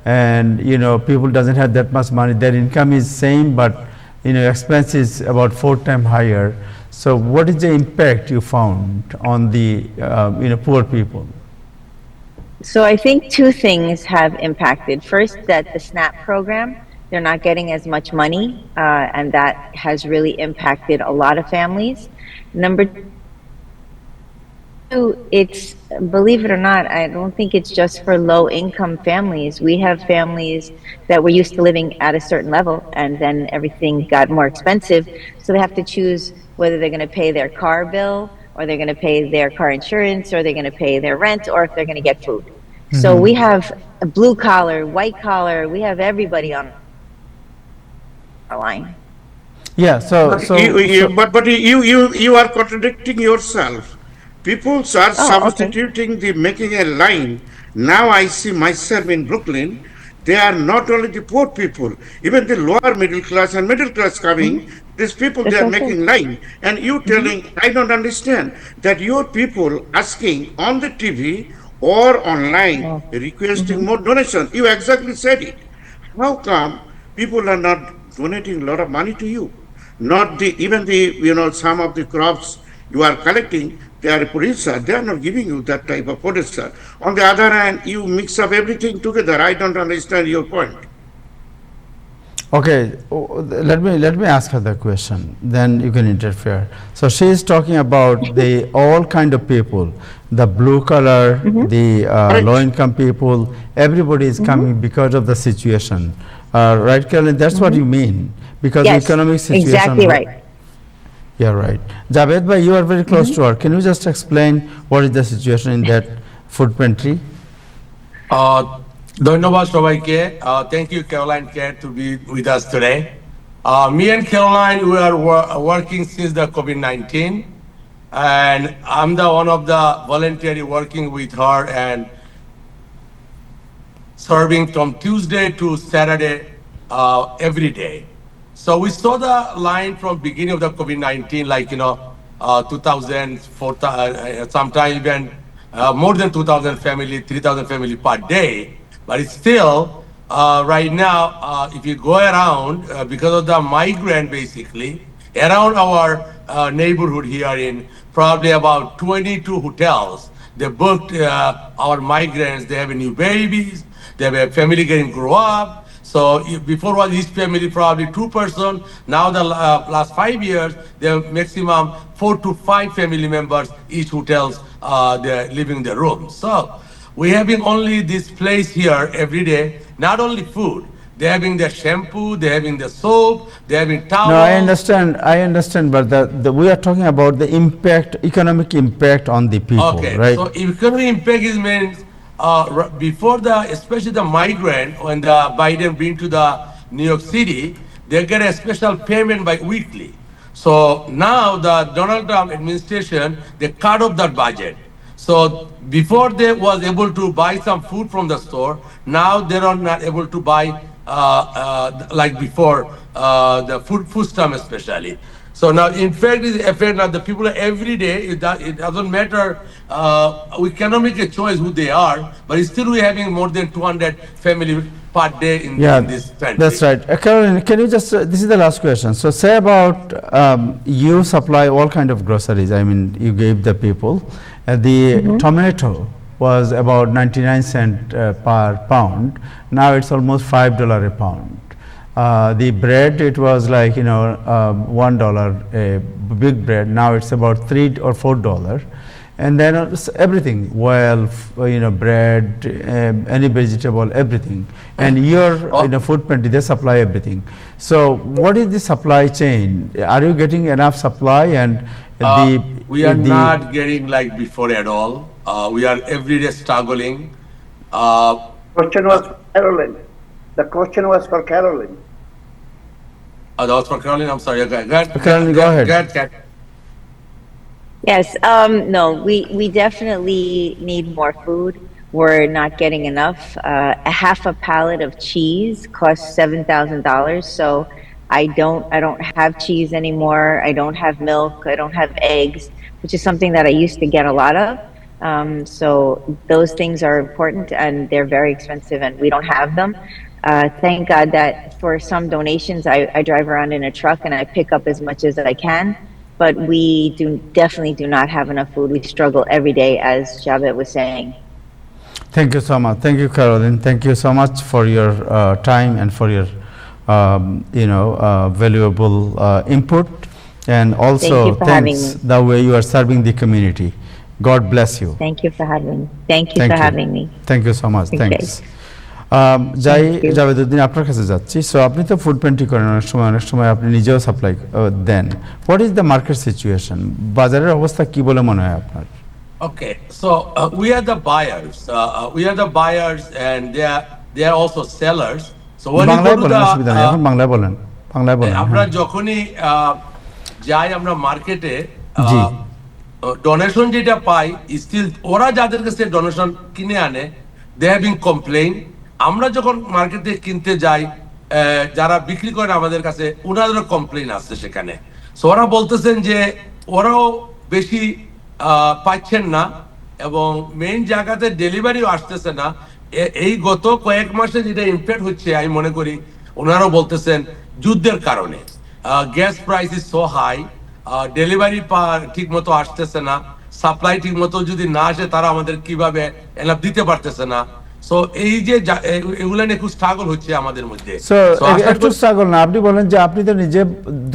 and people doesn't have that much money. Their income is same, but expense is about 4 times higher. So what is the impact you found on the poor people? So I think 2 things have impacted. First, that the SNAP program, they're not getting as much money, and that has really impacted a lot of families. Number 2, it's, believe it or not, I don't think it's just for low-income families. We have families that were used to living at a certain level, and then everything got more expensive, so they have to choose whether they're going to pay their car bill, or they're going to pay their car insurance, or they're going to pay their rent, or if they're going to get food. So we have a blue collar, white collar, we have everybody on our line. Yeah, But you are contradicting yourself. People are substituting the making a line. Now I see myself in Brooklyn. They are not only the poor people, even the lower middle class and middle class coming. These people, they are That's okay. making line. And you telling, I don't understand that your people asking on the TV or online requesting more donation. You exactly said it. How come people are not donating a lot of money to you? Not even some of the crops you are collecting, they are producer, they are not giving you that type of producer. On the other hand, you mix up everything together. I don't understand your point. Okay, let me ask her the question. Then you can interfere. So she is talking about the all kind of people, the blue collar, the low income people. Everybody is coming because of the situation, right, Carolyn? That's what you mean because the Yes, economic situation. exactly right. Yeah, right. Javed bhai, you are very close to her. Can you just explain what is the situation in that food pantry? ধন্যবাদ সবাইকে thank you Caroline care to be with us today me and Caroline we are working since the COVID-19 and I'm the one of the voluntary working with her and serving from Tuesday to Saturday every day. So we saw the line from beginning of the COVID-19, like 2,000, sometimes even more than 2,000 family, 3,000 family per day. But it's still right now, if you go around because of the migrant, basically around our neighborhood here in probably about 22 hotels, they booked our migrants. They have new babies. They have a family getting grow up. So before was each family probably 2 person. Now the last 5 years, they have maximum 4 to 5 family members each hotels. They're living the room. So we having only this place here every day. Not only food. They're having the shampoo. They're having the soap. They're having towels. No, I understand, but we are talking about the impact, economic impact on the people, Okay, right? so economic impact is means before especially the migrant, when the Biden bring to the New York City, they get a special payment by weekly. So now the Donald Trump administration, they cut off that budget. So before they was able to buy some food from the store, now they are not able to buy like before the food stamp especially. So now, in fact, it's affect now the people every day. It doesn't matter. We cannot make a choice who they are, but still we having more than 200 family per day in this country. That's right. Caroline, can you just, this is the last question. So say about you supply all kind of groceries. I mean, you gave the people. The tomato was about 99 cents per pound. Now it's almost $5 a pound. The bread, it was like, $1 a big bread. Now it's about $3 or $4. And then everything, bread, any vegetable, everything. And your food pantry, they supply everything. So what is the supply chain? Are you getting enough supply? And we are not getting like before at all. We are every day struggling. Question was for Carolyn. The question was for Carolyn. That was for Caroline. I'm sorry. Caroline, go ahead. Kat. Yes, no, we definitely need more food. We're not getting enough. A half a pallet of cheese costs $7,000. So I don't have cheese anymore. I don't have milk. I don't have eggs, which is something that I used to get a lot of. So those things are important and they're very expensive and we don't have them. Thank God that for some donations, I drive around in a truck and I pick up as much as I can. But we definitely do not have enough food. We struggle every day, as Javed was saying. Thank you so much. Thank you, Caroline. Thank you so much for your time and for your, valuable input. And also, Thank you for having thanks me. the way you are serving the community. God bless you. Thank you for having me. Thank you for having me. Thank you so much. Okay. Thanks. জাভেদুদ্দিন আপনার কাছে যাচ্ছি। So আপনি তো food pantry করেন অনেক সময় আপনি নিজেও সাপ্লাই দেন। What is the market situation? বাজারের অবস্থা কি বলে মনে হয় আপনার? Okay, so we are the buyers. We are the buyers, and they are also sellers. So when you go বাংলায় to বলেন, অসুবিধা নেই, এখন বাংলায় বলেন। বাংলায় বলেন। আমরা যখনই যাই আমরা মার্কেটে জি। ডোনেশন যেটা পাই স্টিল ওরা যাদের কাছে ডোনেশন কিনে আনে দে হ্যাভিং কমপ্লেইন। আমরা যখন মার্কেটে কিনতে যাই যারা বিক্রি করেন আমাদের কাছে ওনাদেরও কমপ্লেইন আসছে সেখানে। সো ওরা বলতেছেন যে ওরাও বেশি পাচ্ছেন না এবং মেইন জায়গাতে ডেলিভারিও আসতেছে না। এই গত কয়েক মাসে যেটা ইম্প্যাক্ট হচ্ছে আমি মনে করি ওনারাও বলতেছেন যুদ্ধের কারণে gas price is so high, delivery ঠিক মতো আসতেছে না, সাপ্লাই ঠিক মতো যদি না আসে তারা আমাদের কিভাবে এলাপ দিতে পারতেছে না। সো এই যে এগুলা নিয়ে খুব স্ট্রাগল হচ্ছে আমাদের মধ্যে সো So, আশা একটু করি- স্ট্রাগল না, আপনি বলেন যে আপনি তো নিজে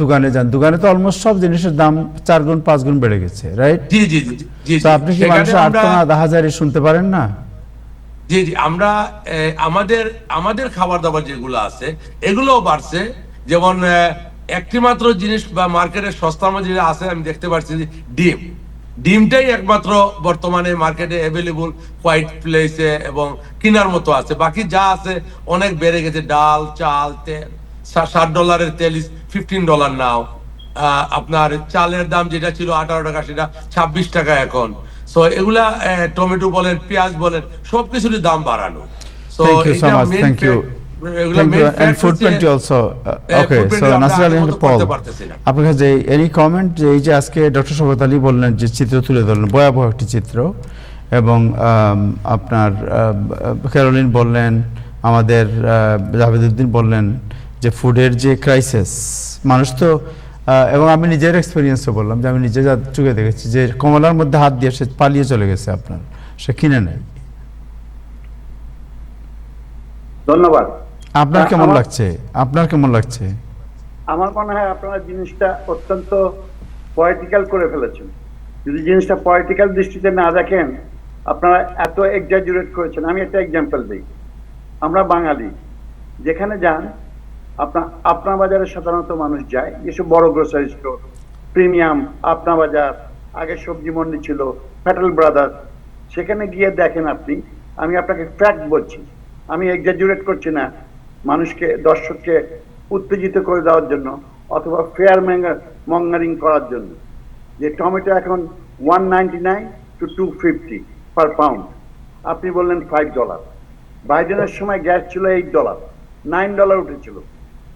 দোকানে যান, দোকানে তো অলমোস্ট সব জিনিসের দাম 4 গুণ 5 গুণ বেড়ে গেছে, রাইট? জি জি জি জি তো আপনি কি সেখানে মানুষের আমরা- আর্তনাদ হাজারি শুনতে পারেন না? জি জি আমরা আমাদের খাবার দাবার যেগুলো আছে এগুলোও বাড়ছে। যেমন একটি মাত্র জিনিস বা মার্কেটের সস্তার মধ্যে যেটা আছে আমি দেখতে পাচ্ছি যে ডিমটাই একমাত্র বর্তমানে মার্কেটে অ্যাভেলেবল হোয়াইট প্লেসে এবং কেনার মতো আছে। বাকি যা আছে অনেক বেড়ে গেছে, ডাল চাল তেল। $60 তেল ইজ $15 নাও। আপনার চালের দাম যেটা ছিল 18 টাকা সেটা 26 টাকা এখন। সো এগুলা টমেটো বলেন পেঁয়াজ বলেন সবকিছুরই দাম বাড়ানো। So Thank you so এটা much. main Thank you. এগুলা Thank main you. And fact food হচ্ছে- pantry also. Okay, food so pantry আমরা Nasir Ali আগের and মতো Paul. করতে পারতেছি না। আপনার কাছে এনি কমেন্ট যে এই যে আজকে ডক্টর শওকত আলী বললেন যে চিত্র তুলে ধরলেন, ভয়াবহ একটি চিত্র, এবং আপনার ক্যারোলিন বললেন, আমাদের জাভেদুদ্দিন বললেন যে ফুডের যে ক্রাইসিস, মানুষ তো এবং আমি নিজের এক্সপিরিয়েন্সও বললাম যে আমি নিজে যা চোখে দেখেছি যে কমলার মধ্যে হাত দিয়ে সে পালিয়ে চলে গেছে, আপনার সে কিনে নেয়। ধন্যবাদ। আপনার কেমন আমার- লাগছে? আপনার কেমন লাগছে? আমার মনে হয় আপনারা জিনিসটা অত্যন্ত পয়েটিক্যাল করে ফেলেছেন। যদি জিনিসটা পয়েটিক্যাল দৃষ্টিতে না দেখেন, আপনারা এত এক্সাজুরেট করেছেন। আমি একটা এক্সাম্পল দিই। আমরা বাঙালি যেখানে যান, আপনা বাজারে সাধারণত মানুষ যায়, যেসব বড় গ্রোসারি স্টোর, প্রিমিয়াম, আপনা বাজার, আগে সবজি মন্ডি ছিল, প্যাটেল ব্রাদার্স, সেখানে গিয়ে দেখেন আপনি, আমি আপনাকে ফ্যাক্ট বলছি, আমি এক্সাজুরেট করছি না, মানুষকে দর্শককে উত্তেজিত করে দেওয়ার জন্য অথবা ফেয়ার মঙ্গারিং করার জন্য, যে টমেটো এখন $199 to $250 পার পাউন্ড। আপনি বললেন $5। বাইডেনের সময় গ্যাস ছিল $8, $9 উঠেছিল।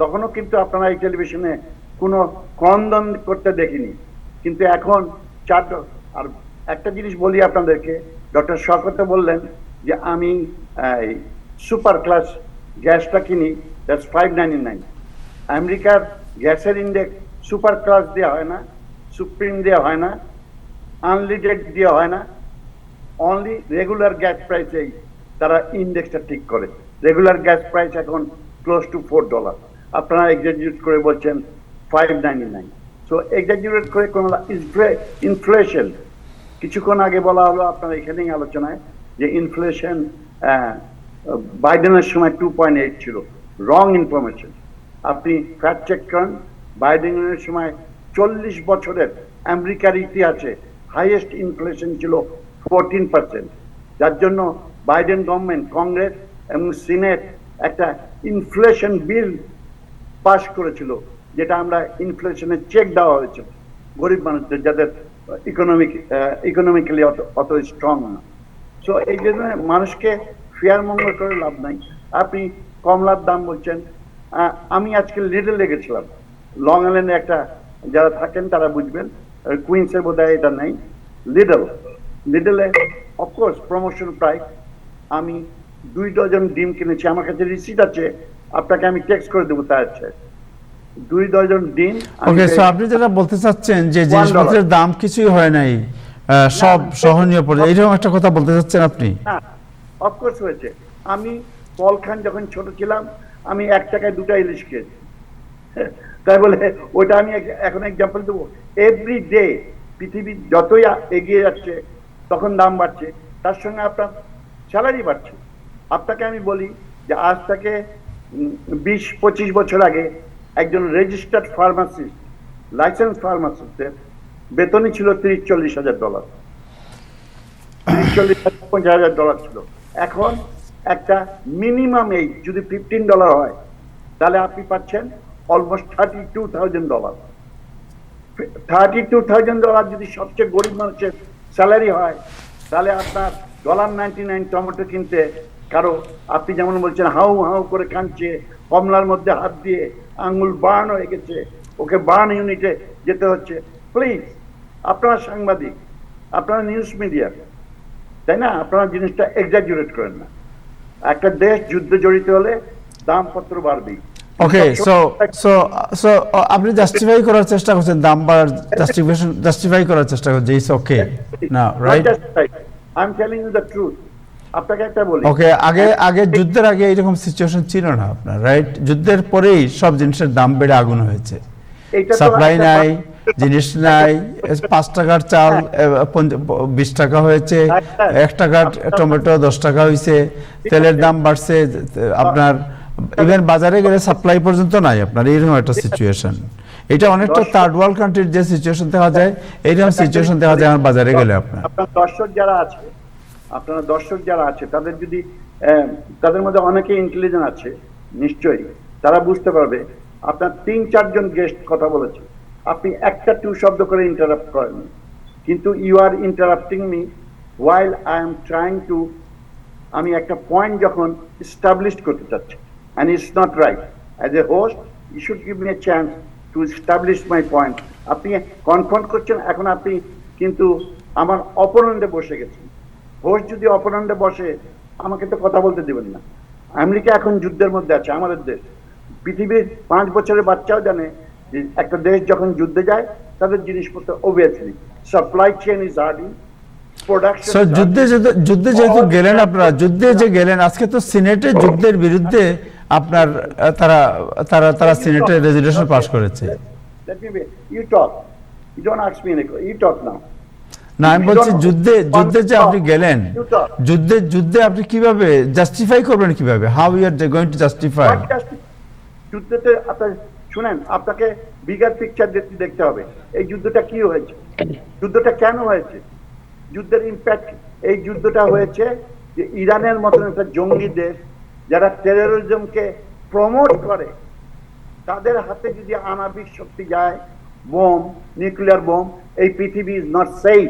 তখনও কিন্তু আপনারা এই টেলিভিশনে কোনো ক্রন্দন করতে দেখিনি, কিন্তু এখন $4। আর একটা জিনিস বলি আপনাদেরকে, ডক্টর শওকত বললেন যে আমি সুপার ক্লাস গ্যাসটা কিনি, দ্যাটস $5.99। আমেরিকার গ্যাসের ইন্ডেক্স সুপার ক্লাস দেওয়া হয় না, সুপ্রিম দেওয়া হয় না, আনলিমিটেড দেওয়া হয় না, অনলি রেগুলার গ্যাস প্রাইসেই তারা ইন্ডেক্সটা ঠিক করে। রেগুলার গ্যাস প্রাইস এখন ক্লোজ টু $4। আপনারা এক্সাজুরেট করে বলছেন $5.99। সো এক্সাজুরেট করে কোনো ইনফ্লেশন, কিছুক্ষণ আগে বলা হলো আপনার এখানেই আলোচনায় যে ইনফ্লেশন বাইডেনের সময় 2.8 ছিল। Wrong information. আপনি ফ্যাক্ট চেক করেন, বাইডেনের সময় 40 বছরের আমেরিকার ইতিহাসে হাইয়েস্ট ইনফ্লেশন ছিল 14%, যার জন্য বাইডেন গভর্নমেন্ট, কংগ্রেস এবং সিনেট একটা ইনফ্লেশন বিল পাস করেছিল, যেটা আমরা ইনফ্লেশনের চেক দেওয়া হয়েছিল গরিব মানুষদের, যাদের ইকোনমিক্যালি অত স্ট্রং না। সো এই জন্য মানুষকে ফেয়ার মঙ্গল করে লাভ নাই। আপনি কমলার দাম বলছেন, আমি আজকে লিডলে গেছিলাম, লং আইল্যান্ডে একটা, যারা থাকেন তারা বুঝবেন, কুইন্সের বোধহয় এটা নেই, লিডলে অফকোর্স প্রমোশন প্রাইস। আমি 2 ডজন ডিম কিনেছি, আমার কাছে রিসিট আছে, আপনাকে আমি টেক্সট করে দেবো। তার আছে 2 ডজন ডিম। ওকে, সো আপনি যেটা বলতে চাচ্ছেন যে জিনিসপত্রের দাম কিছুই হয় নাই, সব সহনীয় পর্যায়ে, এইরকম একটা কথা বলতে চাচ্ছেন আপনি? হ্যাঁ, অফকোর্স হয়েছে। আমি পল খান যখন ছোট ছিলাম, আমি 1 টাকায় 2টা ইলিশ খেয়েছি। তাই বলে ওটা আমি এখন এক্সাম্পল দেবো। এভরি ডে পৃথিবী যতই এগিয়ে যাচ্ছে তখন দাম বাড়ছে, তার সঙ্গে আপনার স্যালারি বাড়ছে। আপনাকে আমি বলি যে আজ থেকে 20-25 বছর আগে একজন রেজিস্টার্ড ফার্মাসিস্ট, লাইসেন্স ফার্মাসিস্টের বেতনই ছিল $30-40 হাজার, $30-50 ছিল। এখন একটা মিনিমাম এইজ যদি $15 হয়, তাহলে আপনি পাচ্ছেন অলমোস্ট $32,000। $32,000 যদি সবচেয়ে গরিব মানুষের স্যালারি হয়, তাহলে আপনার $1.99 টমেটো কিনতে কারো, আপনি যেমন বলছেন হাউ হাউ করে কাঁদছে, কমলার মধ্যে হাত দিয়ে আঙ্গুল বার্ন হয়ে গেছে, ওকে বার্ন ইউনিটে যেতে হচ্ছে। প্লিজ, আপনারা সাংবাদিক, আপনারা নিউজ মিডিয়া, তাই না, আপনারা জিনিসটা এক্সাজুরেট করেন না। একটা দেশ যুদ্ধে জড়িত হলে দামপত্র বাড়বেই। ওকে, সো আপনি জাস্টিফাই করার চেষ্টা করছেন, দাম বাড়ার জাস্টিফাই করার চেষ্টা করছেন, ইটস ওকে না, right? I am telling you the truth. আপনাকে একটা বলি, ওকে, আগে যুদ্ধের আগে এরকম সিচুয়েশন ছিল না আপনার, রাইট? যুদ্ধের পরেই সব জিনিসের দাম বেড়ে আগুন হয়েছে, এইটা তো সাপ্লাই একটা- নাই, জিনিস নাই, 5 টাকার চাল 20 টাকা হয়েছে, 1 টাকার টমেটো 10 টাকা হয়েছে, তেলের দাম বাড়ছে, আপনার ইভেন বাজারে গেলে সাপ্লাই পর্যন্ত নাই আপনার, এরকম একটা সিচুয়েশন। এটা অনেকটা থার্ড ওয়ার্ল্ড কান্ট্রির যে সিচুয়েশন দেখা যায়, এইরকম সিচুয়েশন দেখা যায় আমার বাজারে গেলে আপনার। আপনার দর্শক যারা আছে তাদের যদি তাদের মধ্যে অনেকে ইন্টেলিজেন্ট আছে নিশ্চয়ই, তারা বুঝতে পারবে আপনার 3-4 জন গেস্ট কথা বলেছে, আপনি একটা 2 শব্দ করে ইন্টারাপ্ট করেন, কিন্তু you are interrupting me while I am trying to, আমি একটা পয়েন্ট যখন এস্টাবলিশ করতে চাচ্ছি, and it's not right. As a host you should give me a chance to establish my point. আপনি কনফ্রন্ট করছেন, এখন আপনি কিন্তু আমার অপোনেন্টে বসে গেছেন। হোস্ট যদি অপোনেন্টে বসে, আমাকে তো কথা বলতে দিবেন না। আমেরিকা এখন যুদ্ধের মধ্যে আছে, আমাদের দেশ। পৃথিবীর 5 বছরের বাচ্চাও জানে যে একটা দেশ যখন যুদ্ধে যায় তাদের জিনিসপত্র obviously supply chain is herding, production. So যুদ্ধে যেহেতু গেলেন আপনারা, যুদ্ধে যে গেলেন, আজকে তো সিনেটে যুদ্ধের বিরুদ্ধে আপনার তারা সিনেটে রেজলিউশন পাস করেছে। You talk, you don't ask me any, you talk now. না, আমি বলছি যুদ্ধে যে আপনি গেলেন, যুদ্ধে আপনি কিভাবে জাস্টিফাই করবেন, কিভাবে, how you are going to justify? যুদ্ধতে আপনার শুনেন, আপনাকে বিগার পিকচার দেখতে হবে। এই যুদ্ধটা কি হয়েছে, যুদ্ধটা কেন হয়েছে, যুদ্ধের ইম্প্যাক্ট। এই যুদ্ধটা হয়েছে যে ইরানের মতন একটা জঙ্গি দেশ যারা টেরোরিজমকে প্রমোট করে, তাদের হাতে যদি আণবিক শক্তি যায়, বোম, নিউক্লিয়ার বোম, এই পৃথিবী is not safe.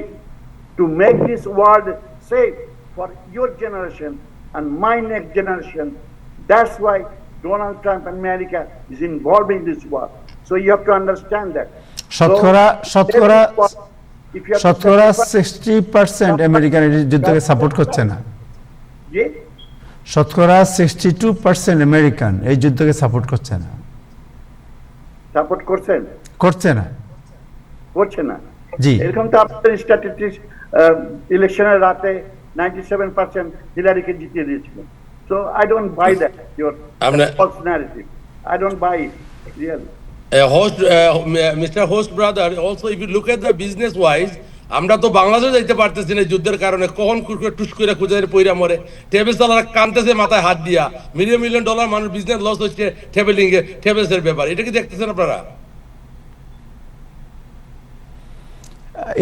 To make this world safe for your generation and my next generation, that's why Donald Trump and America is involved in this war. So you have to understand that. শতকরা If you have to 60% American এই যুদ্ধকে support করছে না। জি, শতকরা 62% American এই যুদ্ধকে support করছে না, সাপোর্ট করছেন, করছে না। করছে না। জি, এরকম তো আপনাদের স্ট্যাটিস্টিক্স ইলেকশনের রাতে 97% হিলারিকে জিতিয়ে দিয়েছিল। So I don't buy that, your false narrative. I don't buy it, really. Mr. Host brother, also if you look at the business wise, আমরা তো বাংলাদেশে যাইতে পারতেছি না যুদ্ধের কারণে, কখন টুস করে খুঁজে পইরা মরে, টেবিল চালারা কানতেছে মাথায় হাত দিয়া, মিলিয়ন ডলার মানুষ বিজনেস লস হচ্ছে টেবিলসের ব্যাপার। এটা কি দেখতেছেন আপনারা?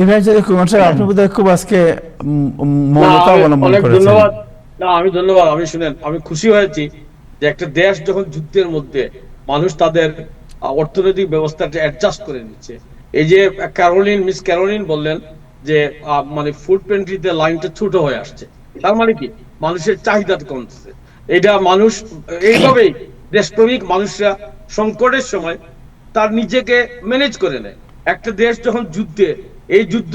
ইভেন্টুয়ালি কুমার সাহেব, আপনি বোধহয় খুব আজকে মৌনতা অবলম্বন করেছেন। ধন্যবাদ। আমি শুনেন, আমি খুশি হয়েছি যে একটা দেশ যখন যুদ্ধের মধ্যে মানুষ তাদের অর্থনৈতিক ব্যবস্থাটা অ্যাডজাস্ট করে নিচ্ছে। এই যে মিস ক্যারোলিন বললেন যে মানে ফুড পেন্ট্রিতে লাইনটা ছোট হয়ে আসছে, তার মানে কি মানুষের চাহিদা কমছে। এটা মানুষ এইভাবেই দেশপ্রেমিক মানুষরা সংকটের সময় তার নিজেকে ম্যানেজ করে নেয়। একটা দেশ যখন যুদ্ধে, এই যুদ্ধ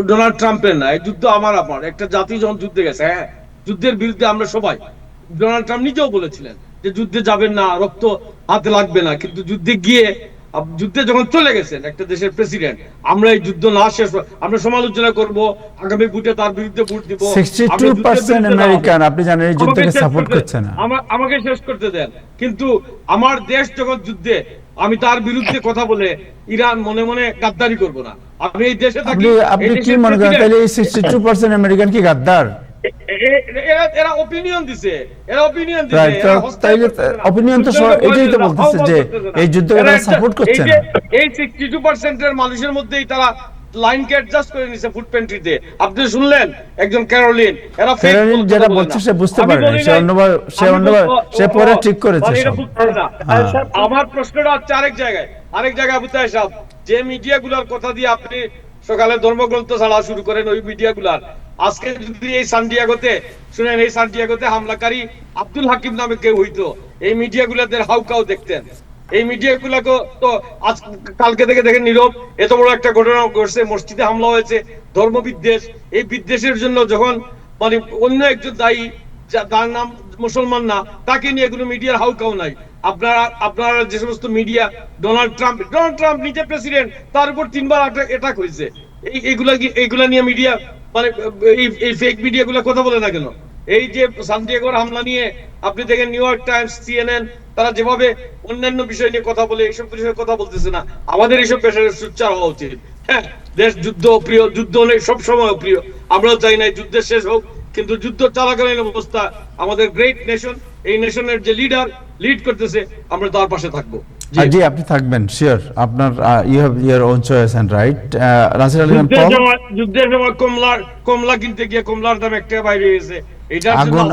ডোনাল্ড ট্রাম্পের না, এই যুদ্ধ আমার একটা জাতি যখন যুদ্ধে গেছে, হ্যাঁ যুদ্ধের বিরুদ্ধে আমরা সবাই, ডোনাল্ড ট্রাম্প নিজেও বলেছিলেন যে যুদ্ধে যাবেন না, রক্ত হাতে লাগবে না, কিন্তু যুদ্ধে যখন চলে গেছেন একটা দেশের প্রেসিডেন্ট, আমরা এই যুদ্ধ না শেষ, আমরা সমালোচনা করব, আগামী ভোটে তার বিরুদ্ধে ভোট দিব। 62% আমেরিকান, আপনি জানেন, এই যুদ্ধকে সাপোর্ট করছে না। আমাকে শেষ করতে দেন। কিন্তু আমার দেশ যখন যুদ্ধে, আমি তার বিরুদ্ধে কথা বলে ইরান মনে মনে গাদ্দারি করব না। আমি এই দেশে থাকি। আপনি কি মনে করেন তাহলে এই 62% আমেরিকান কি গাদ্দার? এরা অপিনিয়ন দিছে, অপিনিয়ন তো এটাই তো বলতেছে যে এই যুদ্ধকে তারা সাপোর্ট করছে না। এই 62% এর মানুষের মধ্যেই তারা লাইনকে অ্যাডজাস্ট করে নিছে ফুড পেন্ট্রিতে। আপনি শুনলেন একজন ক্যারোলিন, এরা ক্যারোলিন যেটা বলছে সে বুঝতে পারে না, সে পরে ঠিক করেছে। আমার প্রশ্নটা হচ্ছে আরেক জায়গায় আবু তাহের সাহেব, যে মিডিয়াগুলোর কথা দিয়ে আপনি সকালে ধর্মগ্রন্থ ছাড়া শুরু করেন, ওই মিডিয়াগুলার আজকে যদি এই সান্টিয়াগোতে শুনেন, এই সান্টিয়াগোতে হামলাকারী আব্দুল হাকিম নামে কেউ হইতো, এই মিডিয়াগুলাদের হাউকাও দেখতেন। এই মিডিয়াগুলাকে তো আজ কালকে থেকে দেখেন নীরব। এত বড় একটা ঘটনা ঘটছে, মসজিদে হামলা হয়েছে, ধর্মবিদ্বেষ। এই বিদ্বেষের জন্য যখন মানে অন্য একজন দায়ী, তার নাম মুসলমান না, তাকে নিয়ে কোনো মিডিয়ার হাউকাও নাই। আপনারা যে সমস্ত মিডিয়া, ডোনাল্ড ট্রাম্প নিজে প্রেসিডেন্ট, তার উপর 3বার অ্যাটাক হয়েছে। এইগুলা নিয়ে মিডিয়া মানে এই ফেক মিডিয়াগুলো কথা বলে না কেন? এই যে সান্টিয়াগোর হামলা নিয়ে আপনি দেখেন নিউ ইয়র্ক টাইমস, সিএনএন, তারা যেভাবে অন্যান্য বিষয় নিয়ে কথা বলে এইসব বিষয়ে কথা বলতেছে না। আমাদের এইসব বিষয়ে সোচ্চার হওয়া উচিত। হ্যাঁ, দেশ যুদ্ধ প্রিয়, যুদ্ধ হলে সব সময় প্রিয়, আমরাও চাই না যুদ্ধের শেষ হোক, কিন্তু যুদ্ধ চলাকালীন অবস্থা আমাদের গ্রেট নেশন, এই নেশনের যে লিড করতেছে, আমরা তার পাশে থাকবো। জি, আপনি থাকবেন শিওর। আপনার you have your own choice and right. Nasir Ali Khan Paul, যুদ্ধের সময় কমলা কিনতে গিয়ে কমলার দাম একটা বাইরে গেছে, এটার জন্য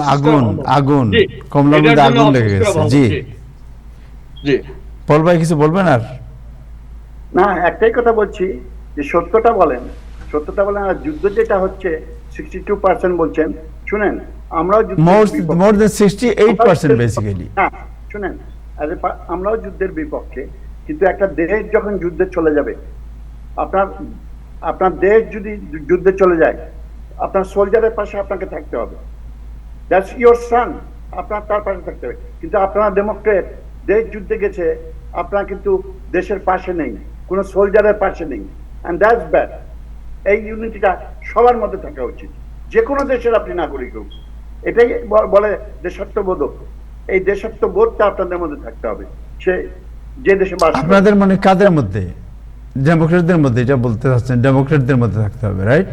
আগুন কমলার মধ্যে আগুন লেগে গেছে। জি জি, পল ভাই কিছু বলবেন আর? না, একটাই কথা বলছি যে সত্যটা বলেন আর যুদ্ধ যেটা হচ্ছে 62% বলছেন, শুনেন আমরাও মোর দেন 68% বেসিক্যালি। হ্যাঁ শুনেন, আমরাও যুদ্ধের বিপক্ষে, কিন্তু একটা দেশ যখন যুদ্ধে চলে যাবে, আপনার দেশ যদি যুদ্ধে চলে যায়, আপনার সোলজারের পাশে আপনাকে থাকতে হবে। দ্যাটস ইয়োর সান, আপনার তার পাশে থাকতে হবে। কিন্তু আপনারা ডেমোক্রেট, দেশ যুদ্ধে গেছে, আপনারা কিন্তু দেশের পাশে নেই, কোনো সোলজারের পাশে নেই, অ্যান্ড দ্যাটস ব্যাড। এই ইউনিটিটা সবার মধ্যে থাকা উচিত, যে কোনো দেশের আপনি নাগরিক হোক। এটাই বলে দেশাত্মবোধ। এই দেশাত্মবোধটা আপনাদের মধ্যে থাকতে হবে, সে যে দেশে বাস। আপনাদের মানে কাদের মধ্যে? ডেমোক্রেটদের মধ্যে, এটা বলতে চাচ্ছেন ডেমোক্রেটদের মধ্যে থাকতে হবে, রাইট?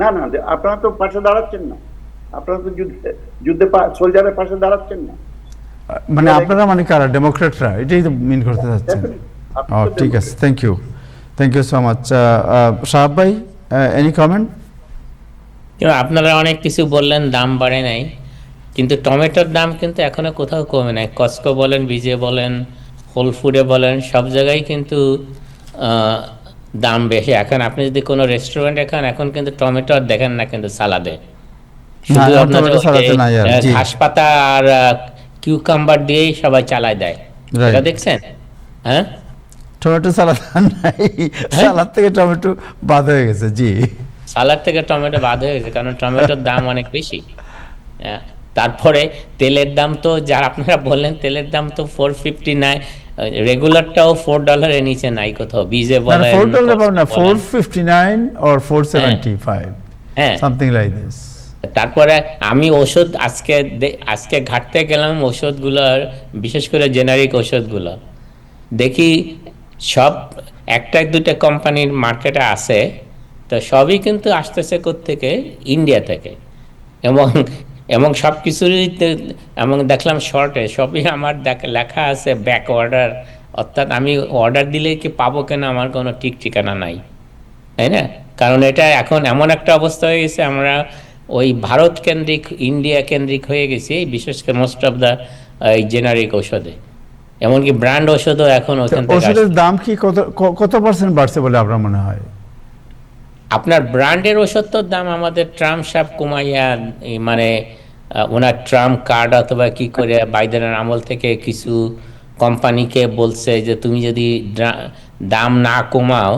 না, আপনারা তো পাশে দাঁড়াচ্ছেন না, আপনারা তো যুদ্ধে সোলজারের পাশে দাঁড়াচ্ছেন না। মানে আপনারা মানে কারা? ডেমোক্রেটরা, এটাই তো মিন করতে চাচ্ছেন। ঠিক আছে, থ্যাংক ইউ সো মাচ। সাহাব ভাই, এনি কমেন্ট? আপনারা অনেক কিছু বললেন, দাম বাড়ে নাই, কিন্তু টমেটোর দাম কিন্তু এখনো কোথাও কমে নাই। কস্কো বলেন, বিজে বলেন, হোল ফুডে বলেন, সব জায়গায় কিন্তু দাম বেশি। এখন আপনি যদি কোনো রেস্টুরেন্টে খান, এখন কিন্তু টমেটো আর দেখেন না কিন্তু সালাদে, শুধু আপনাদের ঘাস পাতা আর কিউকাম্বার দিয়েই সবাই চালায় দেয়। এটা দেখছেন? হ্যাঁ, টমেটো সালাদ নাই, সালাদ থেকে টমেটো বাদ হয়ে গেছে। জি, সালাদ থেকে টমেটো বাদ হয়ে গেছে, কারণ টমেটোর দাম অনেক বেশি। তারপরে তেলের দাম তো, যার আপনারা বললেন তেলের দাম তো 459, রেগুলারটাও $4 এর নিচে নাই কোথাও। বিজে বলেন $4 পাবেন না, 459 or 475, হ্যাঁ সামথিং লাইক দিস। তারপরে আমি ওষুধ আজকে ঘাটতে গেলাম ওষুধগুলোর, বিশেষ করে জেনারিক ওষুধগুলো দেখি সব একটা দুটা কোম্পানির মার্কেটে আছে, তো সবই কিন্তু আসতেছে কোত্থেকে? ইন্ডিয়া থেকে। এবং সব কিছুরই এবং দেখলাম শর্টে, সবই আমার লেখা আছে ব্যাক অর্ডার, অর্থাৎ আমি অর্ডার দিলে কি পাবো কেন আমার কোনো ঠিক ঠিকানা নাই, তাই না? কারণ এটা এখন এমন একটা অবস্থা হয়ে গেছে, আমরা ওই ভারত কেন্দ্রিক, ইন্ডিয়া কেন্দ্রিক হয়ে গেছি, বিশেষ করে মোস্ট অফ দ্য জেনারিক ঔষধে, এমনকি ব্র্যান্ড ওষুধও এখন ওখান থেকে। ওষুধের দাম কি কত পার্সেন্ট বাড়ছে বলে আপনার মনে হয়? আপনার ব্র্যান্ডের ওষুধের দাম আমাদের ট্রাম্প সাহেব কমাইয়া, মানে ওনার ট্রাম্প কার্ড অথবা কি করে বাইডেনের আমল থেকে কিছু কোম্পানিকে বলছে যে তুমি যদি দাম না কমাও,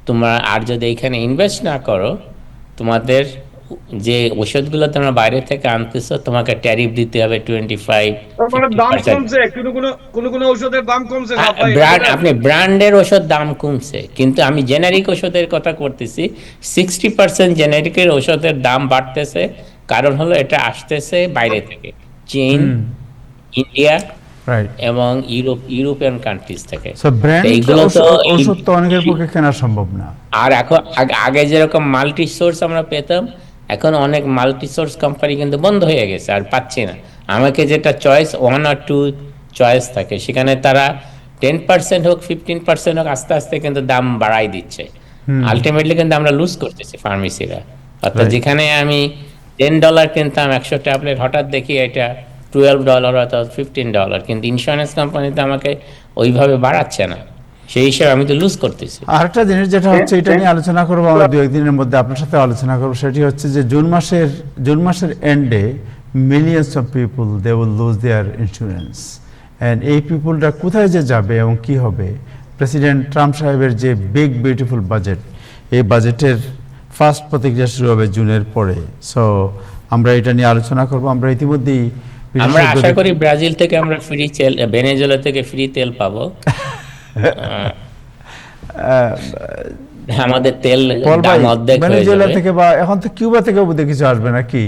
তোমরা আর যদি এখানে ইনভেস্ট না করো, তোমাদের যে ওষুধগুলো তোমরা বাইরে থেকে আনতেছো তোমাকে ট্যারিফ দিতে হবে 25। দাম কমছে, কোনো ঔষধের দাম কমছে। আপনি ব্র্যান্ডের ওষুধ দাম কমছে, কিন্তু আমি জেনারিক ওষুধের কথা করতেছি। 60% জেনারিকের ওষুধের দাম বাড়তেছে, কারণ হলো এটা আসতেছে বাইরে থেকে, চীন, ইন্ডিয়া এবং ইউরোপিয়ান কান্ট্রিজ থেকে। এইগুলো তো ওষুধ তো অনেকের পক্ষে কেনা সম্ভব না। আর এখন আগে যেরকম মাল্টি সোর্স আমরা পেতাম, এখন অনেক মাল্টি সোর্স কোম্পানি কিন্তু বন্ধ হয়ে গেছে, আর পাচ্ছি না। আমাকে যেটা চয়েস 1 or 2 চয়েস থাকে, সেখানে তারা 10% হোক 15% হোক আস্তে আস্তে কিন্তু দাম বাড়াই দিচ্ছে। আলটিমেটলি কিন্তু আমরা লুজ করতেছি ফার্মেসিরা। অর্থাৎ যেখানে আমি $10 কিনতাম 100 ট্যাবলেট, হঠাৎ দেখি এটা $12 অথবা $15, কিন্তু ইন্স্যুরেন্স কোম্পানিতে আমাকে ওইভাবে বাড়াচ্ছে না, সেই হিসেবে আমি তো লুজ করতেছি। আরেকটা জিনিস যেটা হচ্ছে, এটা নিয়ে আলোচনা করবো আমরা 2-1 দিনের মধ্যে, আপনার সাথে আলোচনা করবো। সেটি হচ্ছে যে জুন মাসের এন্ডে millions of people they will lose their insurance, and এই পিপুলটা কোথায় যে যাবে এবং কি হবে? প্রেসিডেন্ট ট্রাম্প সাহেবের যে বিগ বিউটিফুল বাজেট, এই বাজেটের ফার্স্ট প্রতিক্রিয়া শুরু হবে জুনের পরে। সো আমরা এটা নিয়ে আলোচনা করবো। আমরা ইতিমধ্যেই আমরা আশা করি ব্রাজিল থেকে আমরা ফ্রি তেল, ভেনেজুয়েলা থেকে ফ্রি তেল পাবো। আমাদের তেল দাম অর্ধেক হয়ে যাবে। থেকে বা এখন তো কিউবা থেকে বোধহয় কিছু আসবে নাকি?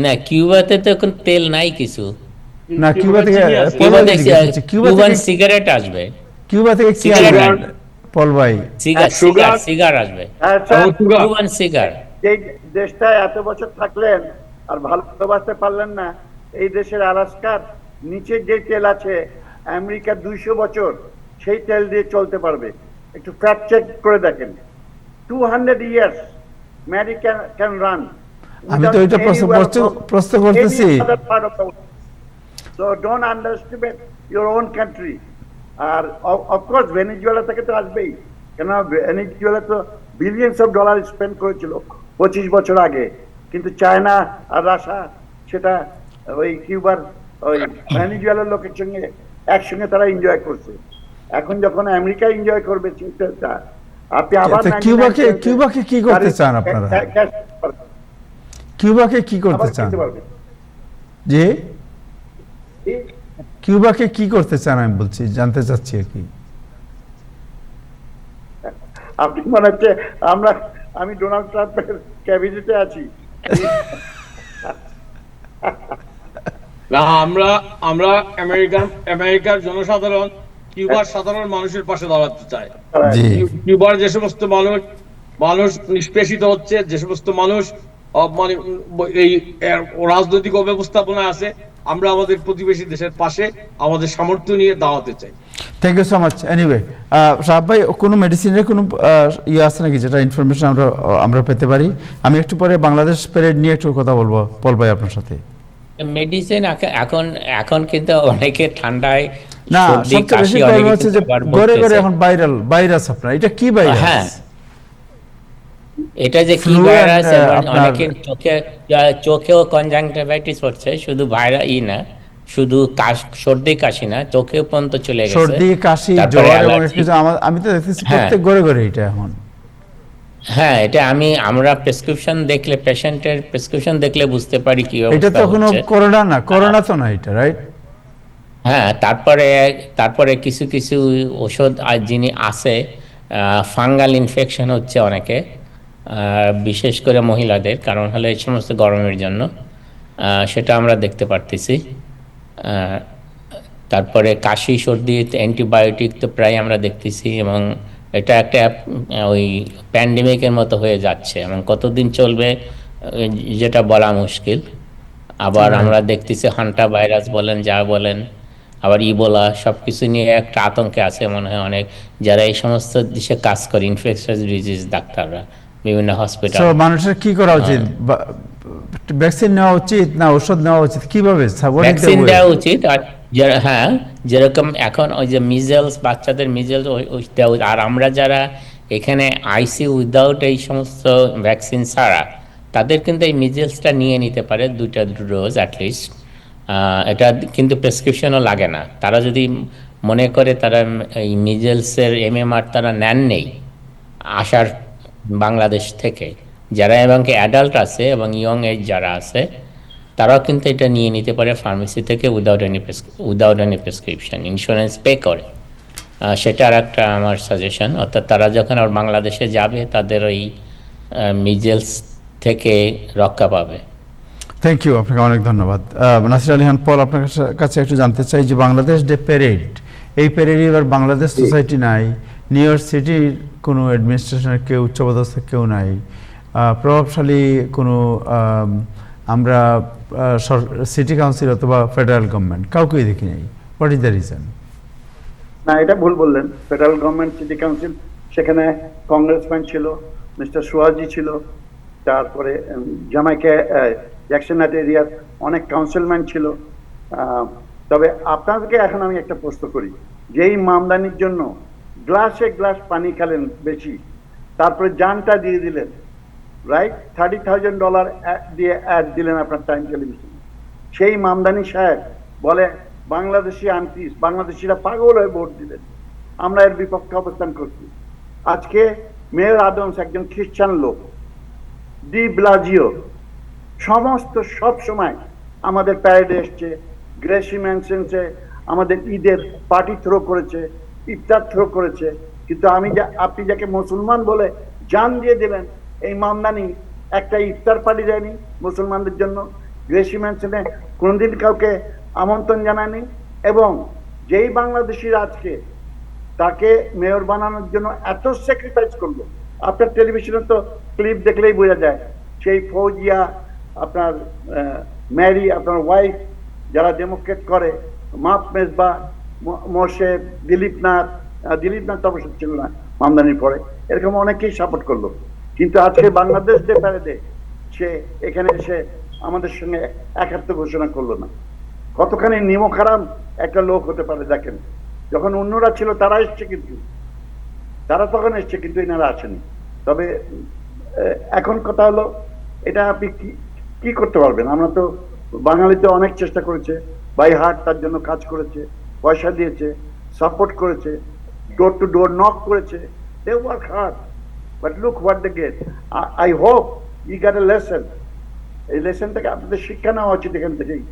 না, কিউবাতে তো এখন তেল নাই কিছু। না, কিউবা থেকে চিনি আছে। পল ভাই কিউবাতে জিজ্ঞেস করছে, কিউবান সিগারেট আসবে, কিউবা থেকে কি সিগারেট আনবেন পল ভাই? সিগার আসবে, আচ্ছা, কিউবান সিগার। এই দেশটায় এত বছর থাকলেন আর ভালোবাসতে পারলেন না। এই দেশের আলাস্কার নিচে যে তেল আছে আমেরিকা 200 বছর সেই তেল দিয়ে চলতে পারবে। একটু ফ্যাক্ট চেক করে দেখেন। 200 years আমেরিকা ক্যান রান। আমি তো এটা প্রশ্ন করতেছি। So don't underestimate your own country. আর of course ভেনেজুয়েলা থেকে তো আসবেই, কেন ভেনেজুয়েলা তো বিলিয়ন্স অফ ডলার স্পেন্ড করেছিল 25 বছর আগে, কিন্তু চায়না আর রাশিয়া সেটা ওই কিউবার ওই ভেনেজুয়েলার লোকের সঙ্গে একসঙ্গে তারা এনজয় করছে। এখন যখন আমেরিকা এনজয় করবে চিন্তা, আপনি আবার আচ্ছা, কিউবাকে কি করতে চান আপনারা? কিউবাকে কি করতে চান? যে কিউবাকে কি করতে চান আমি বলছি, জানতে চাচ্ছি আর কি। আপনি মনে হচ্ছে আমি ডোনাল্ড ট্রাম্পের ক্যাবিনেটে আছি। না, আমরা আমেরিকার জনসাধারণ কিউবার সাধারণ মানুষের পাশে দাঁড়াতে চাই। জি। কিউবার যে সমস্ত মানুষ নিষ্পেষিত হচ্ছে, যে সমস্ত মানুষ মানে এই রাজনৈতিক অব্যবস্থাপনা আছে, আমরা আমাদের প্রতিবেশী দেশের পাশে আমাদের সামর্থ্য নিয়ে দাঁড়াতে চাই। Thank you so much. Anyway, সাহাব ভাই, কোনো মেডিসিনের কোনো ইয়ে আছে নাকি যেটা ইনফরমেশন আমরা পেতে পারি? আমি একটু পরে বাংলাদেশ প্যারেড নিয়ে একটু কথা বলবো পল ভাই আপনার সাথে। মেডিসিন এখন কিন্তু অনেকে ঠান্ডায় না, সর্দি সবচেয়ে কাশি বেশি অনেক প্রবলেম হচ্ছে যে ঘরে এখন ভাইরাস আপনার, এটা কি ভাইরাস? হ্যাঁ, এটা যে কি Flu ভাইরাস, and, এবং আপনার- অনেকের চোখেও কনজাংটিভাইটিস হচ্ছে, শুধু ভাইরাস না, শুধু সর্দি কাশি না, চোখেও পর্যন্ত চলে গেছে, সর্দি কাশি তারপরে জ্বর এবং allergy। কিছু আমি তো দেখতেছি হ্যাঁ। প্রত্যেক ঘরে এটা এখন। হ্যাঁ, এটা আমরা প্রেসক্রিপশন দেখলে, পেশেন্টের প্রেসক্রিপশন দেখলে বুঝতে পারি কি এটা অবস্থা তো কোনো হচ্ছে। করোনা না, করোনা তো না এটা, রাইট? হ্যাঁ, তারপরে কিছু ওষুধ যিনি আছে, ফাঙ্গাল ইনফেকশন হচ্ছে অনেকে, বিশেষ করে মহিলাদের, কারণ হলো এই সমস্ত গরমের জন্য, সেটা আমরা দেখতে পারতেছি। তারপরে কাশি সর্দি অ্যান্টিবায়োটিক তো প্রায় আমরা দেখতেছি, এবং এটা একটা ওই প্যান্ডেমিকের মতো হয়ে যাচ্ছে, এবং কতদিন চলবে যেটা বলা মুশকিল। আবার আমরা দেখতেছি হান্টা ভাইরাস বলেন, যা বলেন, আবার ইবোলা, সব কিছু নিয়ে একটা আতঙ্কে আছে মনে হয় অনেক যারা এই সমস্ত দেশে কাজ করে, ইনফেকশাস ডিজিজ ডাক্তাররা বিভিন্ন হসপিটাল। তো মানুষের কি করা উচিত? ভ্যাকসিন নেওয়া উচিত না ওষুধ নেওয়া উচিত, কিভাবে? ভ্যাকসিন দেওয়া উচিত। আর হ্যাঁ, যেরকম এখন ওই যে মিজেলস, বাচ্চাদের মিজেলস দেওয়া, আর আমরা যারা এখানে আইসি উইদাউট এই সমস্ত ভ্যাকসিন ছাড়া, তাদের কিন্তু এই মিজেলসটা নিয়ে নিতে পারে 2টা ডোজ অ্যাটলিস্ট। এটা কিন্তু প্রেসক্রিপশনও লাগে না। তারা যদি মনে করে তারা এই মিজেলসের MMR তারা নেন নেই আসার বাংলাদেশ থেকে, যারা এবং অ্যাডাল্ট আছে এবং ইয়ং এজ যারা আছে, তারাও কিন্তু এটা নিয়ে নিতে পারে ফার্মেসি থেকে without any prescription, insurance pay করে। সেটা আর একটা আমার সাজেশন। অর্থাৎ তারা যখন আর বাংলাদেশে যাবে, তাদের ওই মিজেলস থেকে রক্ষা পাবে। থ্যাংক ইউ, আপনাকে অনেক ধন্যবাদ। নাসির আলী খান পল, আপনার কাছে একটু জানতে চাই যে বাংলাদেশ ডে প্যারেড, এই প্যারেডে এবার বাংলাদেশ সোসাইটি নাই, নিউ ইয়র্ক সিটির কোনো অ্যাডমিনিস্ট্রেশনের কেউ, উচ্চপদস্থ কেউ নাই, প্রভাবশালী কোনো আমরা সিটি কাউন্সিল অথবা ফেডারেল গভর্নমেন্ট কাউকেই দেখি নাই। What is the reason? না, এটা ভুল বললেন। ফেডারেল গভর্নমেন্ট সিটি কাউন্সিল, সেখানে কংগ্রেসম্যান ছিল, মিস্টার সুয়াজি ছিল, তারপরে জামাইকা জ্যাকসনহাট এরিয়ার অনেক কাউন্সিলম্যান ছিল। তবে আপনাদেরকে এখন আমি একটা প্রশ্ন করি, যেই মামদানির জন্য গ্লাসে গ্লাস পানি খেলেন বেশি, তারপরে জানটা দিয়ে দিলেন, রাইট? $30,000 দিয়ে অ্যাড দিলেন আপনার টাইম টেলিভিশনে। সেই মামদানি সাহেব বলে বাংলাদেশি আন্টিস, বাংলাদেশিরা পাগল হয়ে ভোট দিলেন। আমরা এর বিপক্ষে অবস্থান করছি। আজকে মেয়র আদমস একজন খ্রিস্টান লোক, ডি ব্লাজিও সমস্ত সব সময় আমাদের প্যারেডে এসছে, গ্রেসি ম্যানসেন্সে আমাদের ঈদের পার্টি থ্রো করেছে, ইফতার থ্রো করেছে, কিন্তু আপনি যাকে মুসলমান বলে জান দিয়ে দেবেন, এই মামদানি একটা ইফতার পার্টি দেয়নি মুসলমানদের জন্য, গ্রেসি ম্যানসনে কোনোদিন কাউকে আমন্ত্রণ জানায়নি, এবং যেই বাংলাদেশিরা আজকে তাকে মেয়র বানানোর জন্য এত স্যাক্রিফাইস করলো, আপনার টেলিভিশনে তো ক্লিপ দেখলেই বোঝা যায়, সেই ফৌজিয়া, আপনার ম্যারি, আপনার ওয়াইফ, যারা ডেমোক্রেট করে, মাপ মেজবা, মোর্শেদ, দিলীপ নাথ তো অবশ্য ছিল না মামদানির পরে, এরকম অনেকেই সাপোর্ট করলো। কিন্তু আজকে বাংলাদেশ ডে প্যারেডে সে এখানে এসে আমাদের সঙ্গে একাত্ম ঘোষণা করলো না। কতখানি নিমখারাম একটা লোক হতে পারে দেখেন। যখন অন্যরা ছিল তারা এসছে, কিন্তু তারা তখন এসছে, কিন্তু এনারা আসেনি। তবে এখন কথা হলো, এটা আপনি কি করতে পারবেন? আমরা তো বাঙালিতে অনেক চেষ্টা করেছে, বাই হার্ট তার জন্য কাজ করেছে, পয়সা দিয়েছে, সাপোর্ট করেছে, ডোর টু ডোর নক করেছে, they work hard, but look what they get. I hope you get a lesson. এই লেসনটাকে আপনাদের শিক্ষা নেওয়া উচিত এখান থেকেই,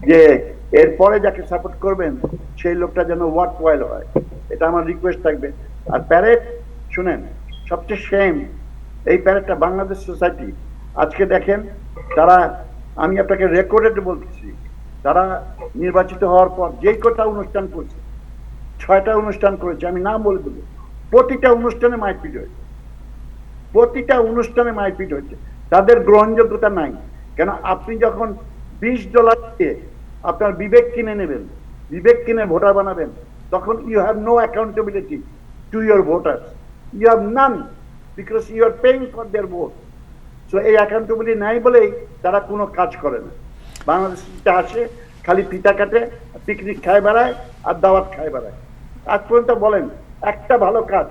যে এরপরে যাকে সাপোর্ট করবেন সেই লোকটা যেন ওয়ার্ক ওয়াইল হয়। এটা আমার রিকোয়েস্ট থাকবে। আর প্যারেড শুনেন, সবচেয়ে সেম এই প্যারেডটা বাংলাদেশ সোসাইটি আজকে দেখেন, তারা, আমি আপনাকে রেকর্ডেড বলতেছি, তারা নির্বাচিত হওয়ার পর যেই কটা অনুষ্ঠান করছে, 6টা অনুষ্ঠান করেছে, আমি নাম বলে দেবো, প্রতিটা অনুষ্ঠানে মারপিট হয়েছে, প্রতিটা অনুষ্ঠানে মারপিট হয়েছে। তাদের গ্রহণযোগ্যতা নাই। কেন? আপনি যখন $20 দিয়ে আপনার বিবেক কিনে নেবেন, বিবেক কিনে ভোটার বানাবেন, তখন you have no accountability to your voters, you have none, because you are paying for their vote. So এই অ্যাকাউন্টেবিলিটি নাই বলেই তারা কোনো কাজ করে না। বাংলাদেশে আসে, খালি পিতা কাটে, পিকনিক খায় বেড়ায়, আর দাওয়াত খায় বেড়ায়। আজ পর্যন্ত বলেন একটা ভালো কাজ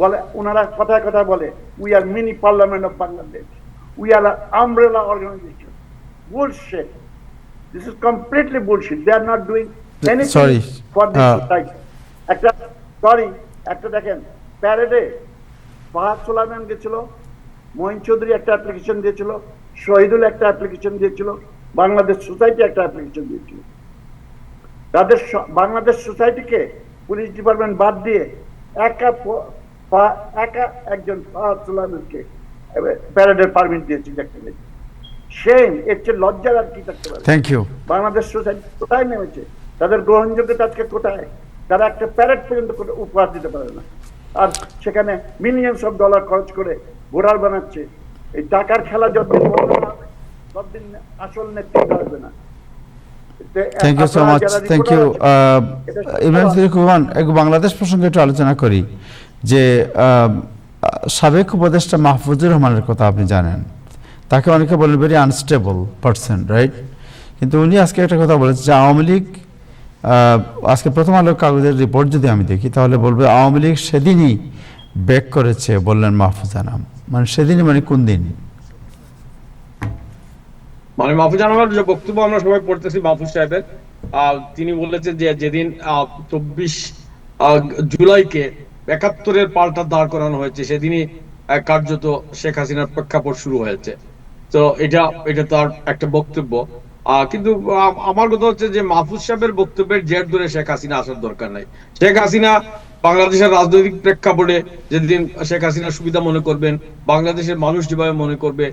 বলে? ওনারা কথায় কথায় বলে, we are mini parliament of Bangladesh, we are umbrella organisation. Bullshit, this is completely bullshit. They are not doing anything for this society. একটা দেখেন, প্যারেডে ফাহাদ সুলাইমান গেছিল, মঈন চৌধুরী একটা অ্যাপ্লিকেশন দিয়েছিল, শহীদুল একটা অ্যাপ্লিকেশন দিয়েছিল, বাংলাদেশ সোসাইটি একটা অ্যাপ্লিকেশন দিয়েছিল। তাদের বাংলাদেশ সোসাইটিকে পুলিশ ডিপার্টমেন্ট বাদ দিয়ে একা একজন ফাহাদ সুলাইমানকে প্যারেডের পারমিট দিয়েছে। দেখতে সেম, এর চেয়ে লজ্জার আর কি থাকতে পারে? Thank you. বাংলাদেশ সোসাইটি কোথায় নেমেছে? তাদের গ্রহণযোগ্যতা আজকে কোথায়? তারা একটা প্যারেড পর্যন্ত উপহার দিতে পারে না, আর সেখানে মিলিয়নস অফ ডলার খরচ করে ভোটার বানাচ্ছে। এই টাকার খেলা যতদিন বন্ধ না হবে, ততদিন আসল নেতৃত্ব আসবে না। Thank you so much. Thank you Imran Rahman. Bangladesh প্রসঙ্গে একটু আলোচনা করি, যে সাবেক উপদেষ্টা মাহফুজুর রহমানের কথা আপনি জানেন, তাকে অনেকে বলেন ভেরি আনস্টেবল পারসন, রাইট? কিন্তু উনি আজকে একটা কথা বলেছে যে আওয়ামী লীগ, আজকে প্রথম আলোর কাগজের রিপোর্ট যদি আমি দেখি তাহলে বলবে আওয়ামী লীগ সেদিনই ব্যাক করেছে, বললেন মাহফুজ আনাম। মানে সেদিনই মানে কোন দিন? মানে মাহফুজ আনামের যে বক্তব্য আমরা সবাই পড়তেছি মাহফুজ সাহেবের, তিনি বলেছেন যে যেদিন 24 জুলাইকে 71-এর পাল্টা দাঁড় করানো হয়েছে, সেদিনই কার্যত শেখ হাসিনার প্রেক্ষাপট শুরু হয়েছে। তো এটা তার একটা বক্তব্য। কিন্তু আমার কথা হচ্ছে যে মাহফুজ সাহেবের বক্তব্যের জের ধরে শেখ হাসিনা আসার দরকার নাই। শেখ হাসিনা বাংলাদেশের রাজনৈতিক প্রেক্ষাপটে যেদিন শেখ হাসিনা সুবিধা মনে করবেন, বাংলাদেশের মানুষ যেভাবে মনে করবে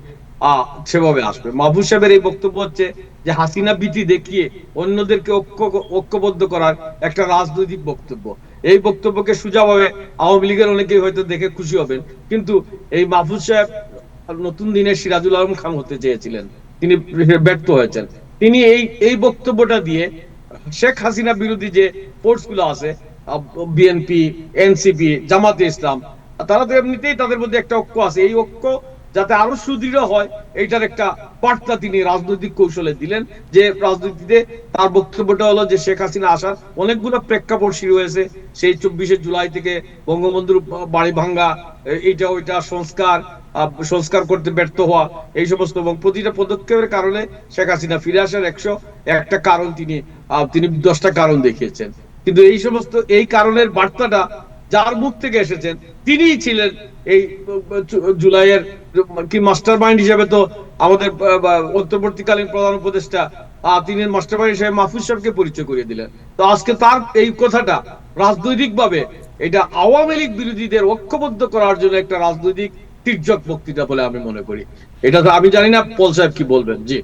সেভাবে আসবে। মাহফুজ সাহেবের এই বক্তব্য হচ্ছে যে হাসিনা ভীতি দেখিয়ে অন্যদেরকে ঐক্যবদ্ধ করার একটা রাজনৈতিক বক্তব্য। এই বক্তব্যকে সোজাভাবে আওয়ামী লীগের অনেকেই হয়তো দেখে খুশি হবেন, কিন্তু এই মাহফুজ সাহেব নতুন দিনের সিরাজুল আলম খান হতে চেয়েছিলেন, তিনি ব্যর্থ হয়েছেন। তিনি এই বক্তব্যটা দিয়ে শেখ হাসিনা বিরোধী যে ফোর্স গুলো আছে, বিএনপি, এনসিপি, জামাতে ইসলাম, তারা তো এমনিতেই তাদের মধ্যে একটা ঐক্য আছে, এই ঐক্য যাতে আরো সুদৃঢ় হয় এইটার একটা বার্তা তিনি রাজনৈতিক কৌশলে দিলেন। যে রাজনীতিতে তার বক্তব্যটা হলো যে শেখ হাসিনা আসার অনেকগুলো প্রেক্ষাপট শুরু হয়েছে, সেই 24 জুলাই থেকে বঙ্গবন্ধুর বাড়ি ভাঙ্গা, এইটা ওইটা সংস্কার করতে ব্যর্থ হওয়া, এই সমস্ত, এবং প্রতিটা পদক্ষেপের কারণে শেখ হাসিনা ফিরে আসার 101টা কারণ তিনি 10টা কারণ দেখিয়েছেন। কিন্তু এই কারণের বার্তাটা যার মুখ থেকে এসেছেন তিনিই ছিলেন এই জুলাইয়ের কি মাস্টার মাইন্ড হিসেবে। তো আমাদের অন্তর্বর্তীকালীন প্রধান উপদেষ্টা, তিনি মাস্টার মাইন্ড হিসেবে মাহফুজ সাহেবকে পরিচয় করিয়ে দিলেন। তো আজকে তার এই কথাটা রাজনৈতিক ভাবে এটা আওয়ামী লীগ বিরোধীদের ঐক্যবদ্ধ করার জন্য একটা রাজনৈতিক তির্যক বক্তৃতা বলে আমি মনে করি। এটা তো আমি জানি না পল সাহেব কি বলবেন। জি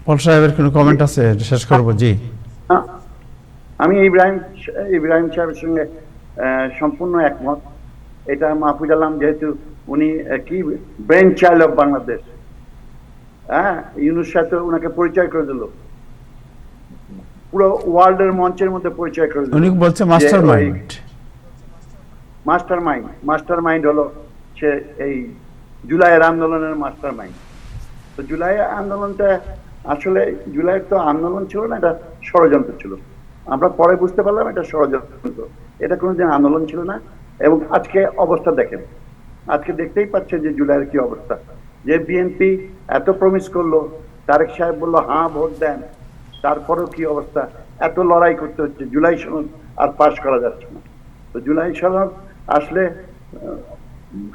পল সাহেবের কোনো কমেন্ট আছে? শেষ করবো। জি, আমি ইব্রাহিম সাহেবের সঙ্গে সম্পূর্ণ একমত। এটা মাহফুজ আলম যেহেতু উনি কি ব্রেন চাইল্ড অফ বাংলাদেশ, হ্যাঁ, ইউনুস সাহেব তো ওনাকে পরিচয় করে দিল, পুরো ওয়ার্ল্ডের মঞ্চের মধ্যে পরিচয় করে দিল। উনি বলছে মাস্টার মাইন্ড। মাস্টার মাইন্ড হলো সে এই জুলাইয়ের আন্দোলনের মাস্টার মাইন্ড। তো জুলাইয়ের আন্দোলনটা আসলে জুলাইয়ের তো আন্দোলন ছিল না, এটা ষড়যন্ত্র ছিল। আমরা পরে বুঝতে পারলাম এটা ষড়যন্ত্র, এটা কোনোদিন আন্দোলন ছিল না। এবং আজকে অবস্থা দেখেন, আজকে দেখতেই পাচ্ছেন যে জুলাইয়ের কি অবস্থা। যে বিএনপি এত প্রমিস করলো, তারেক সাহেব বললো হ্যাঁ ভোট দেন, তারপরেও কি অবস্থা, এত লড়াই করতে হচ্ছে, জুলাই সনদ আর পাশ করা যাচ্ছে না। তো জুলাই সনদ আসলে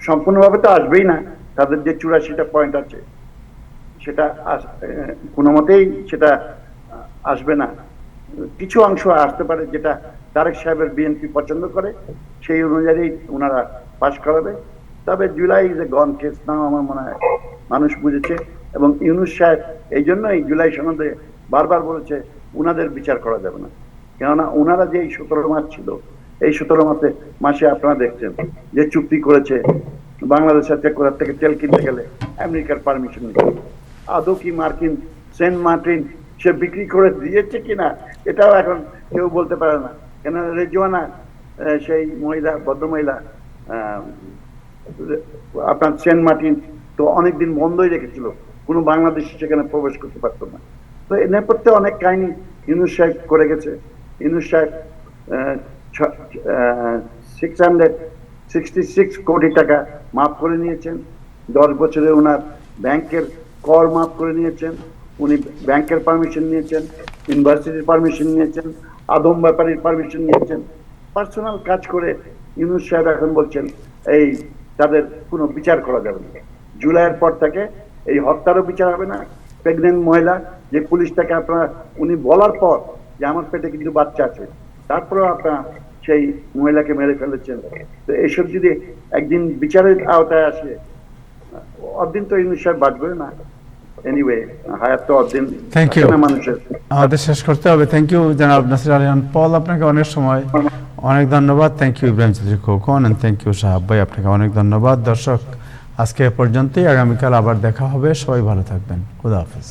সম্পূর্ণভাবে তো আসবেই না, তাদের যে 84টা পয়েন্ট আছে সেটা কোনো মতেই সেটা আসবে না। কিছু অংশ আসতে পারে যেটা তারেক সাহেবের বিএনপি পছন্দ করে, সেই অনুযায়ী ওনারা পাশ করাবে। তবে July is a gone case now আমার মনে হয় মানুষ বুঝেছে। এবং ইউনুস সাহেব এই জন্যই জুলাই সনদে বারবার বলেছে উনাদের বিচার করা যাবে না, কেননা ওনারা যে 17 মাস ছিল, এই 17 মাসে আপনারা দেখছেন যে চুক্তি করেছে বাংলাদেশের থেকে তেল কিনতে গেলে আমেরিকার পারমিশন নিতে, আদৌ কি মার্কিন সেন্ট মার্টিন সে বিক্রি করে দিয়েছে কিনা এটাও এখন কেউ বলতে পারে না। কেন রেজওয়ানা সেই মহিলা, ভদ্রমহিলা আপনার সেন্ট মার্টিন তো অনেকদিন বন্ধই রেখেছিল, কোনো বাংলাদেশি সেখানে প্রবেশ করতে পারতো না। তো এ নেপথ্যে অনেক কাহিনী ইউনুস সাহেব করে গেছে। ইউনুস সাহেব 666 কোটি টাকা মাফ করে নিয়েছেন, 10 বছরে ওনার ব্যাংকের কর মাফ করে নিয়েছেন, উনি ব্যাংকের পারমিশন নিয়েছেন, ইউনিভার্সিটির পারমিশন নিয়েছেন, আদম ব্যাপারীর পারমিশন নিয়েছেন, পার্সোনাল কাজ করে ইউনুস সাহেব এখন বলছেন এই তাদের কোনো বিচার করা যাবে না। জুলাইয়ের পর থেকে এই হত্যারও বিচার হবে না। প্রেগনেন্ট মহিলা যে পুলিশটাকে আপনারা উনি বলার পর যে আমার পেটে কিন্তু বাচ্চা আছে, তারপরেও আপনারা সেই মহিলাকে মেরে ফেলেছেন। তো এইসব যদি একদিন বিচারের আওতায় আসে, অদিন তো ইউনুস সাহেব বাঁচবে না। এনিওয়ে, হায়াত তো অদিন থ্যাংক ইউ। মানুষের। আমাদের শেষ করতে হবে। থ্যাংক ইউ জনাব নাসির আলী খান পল, আপনাকে অনেক সময় অনেক ধন্যবাদ। Thank you Ibrahim Chowdhury Khokon, and thank you সাহাব ভাই, আপনাকে অনেক ধন্যবাদ। দর্শক, আজকে এ পর্যন্তই, আগামীকাল আবার দেখা হবে। সবাই ভালো থাকবেন। খুদা হাফেজ।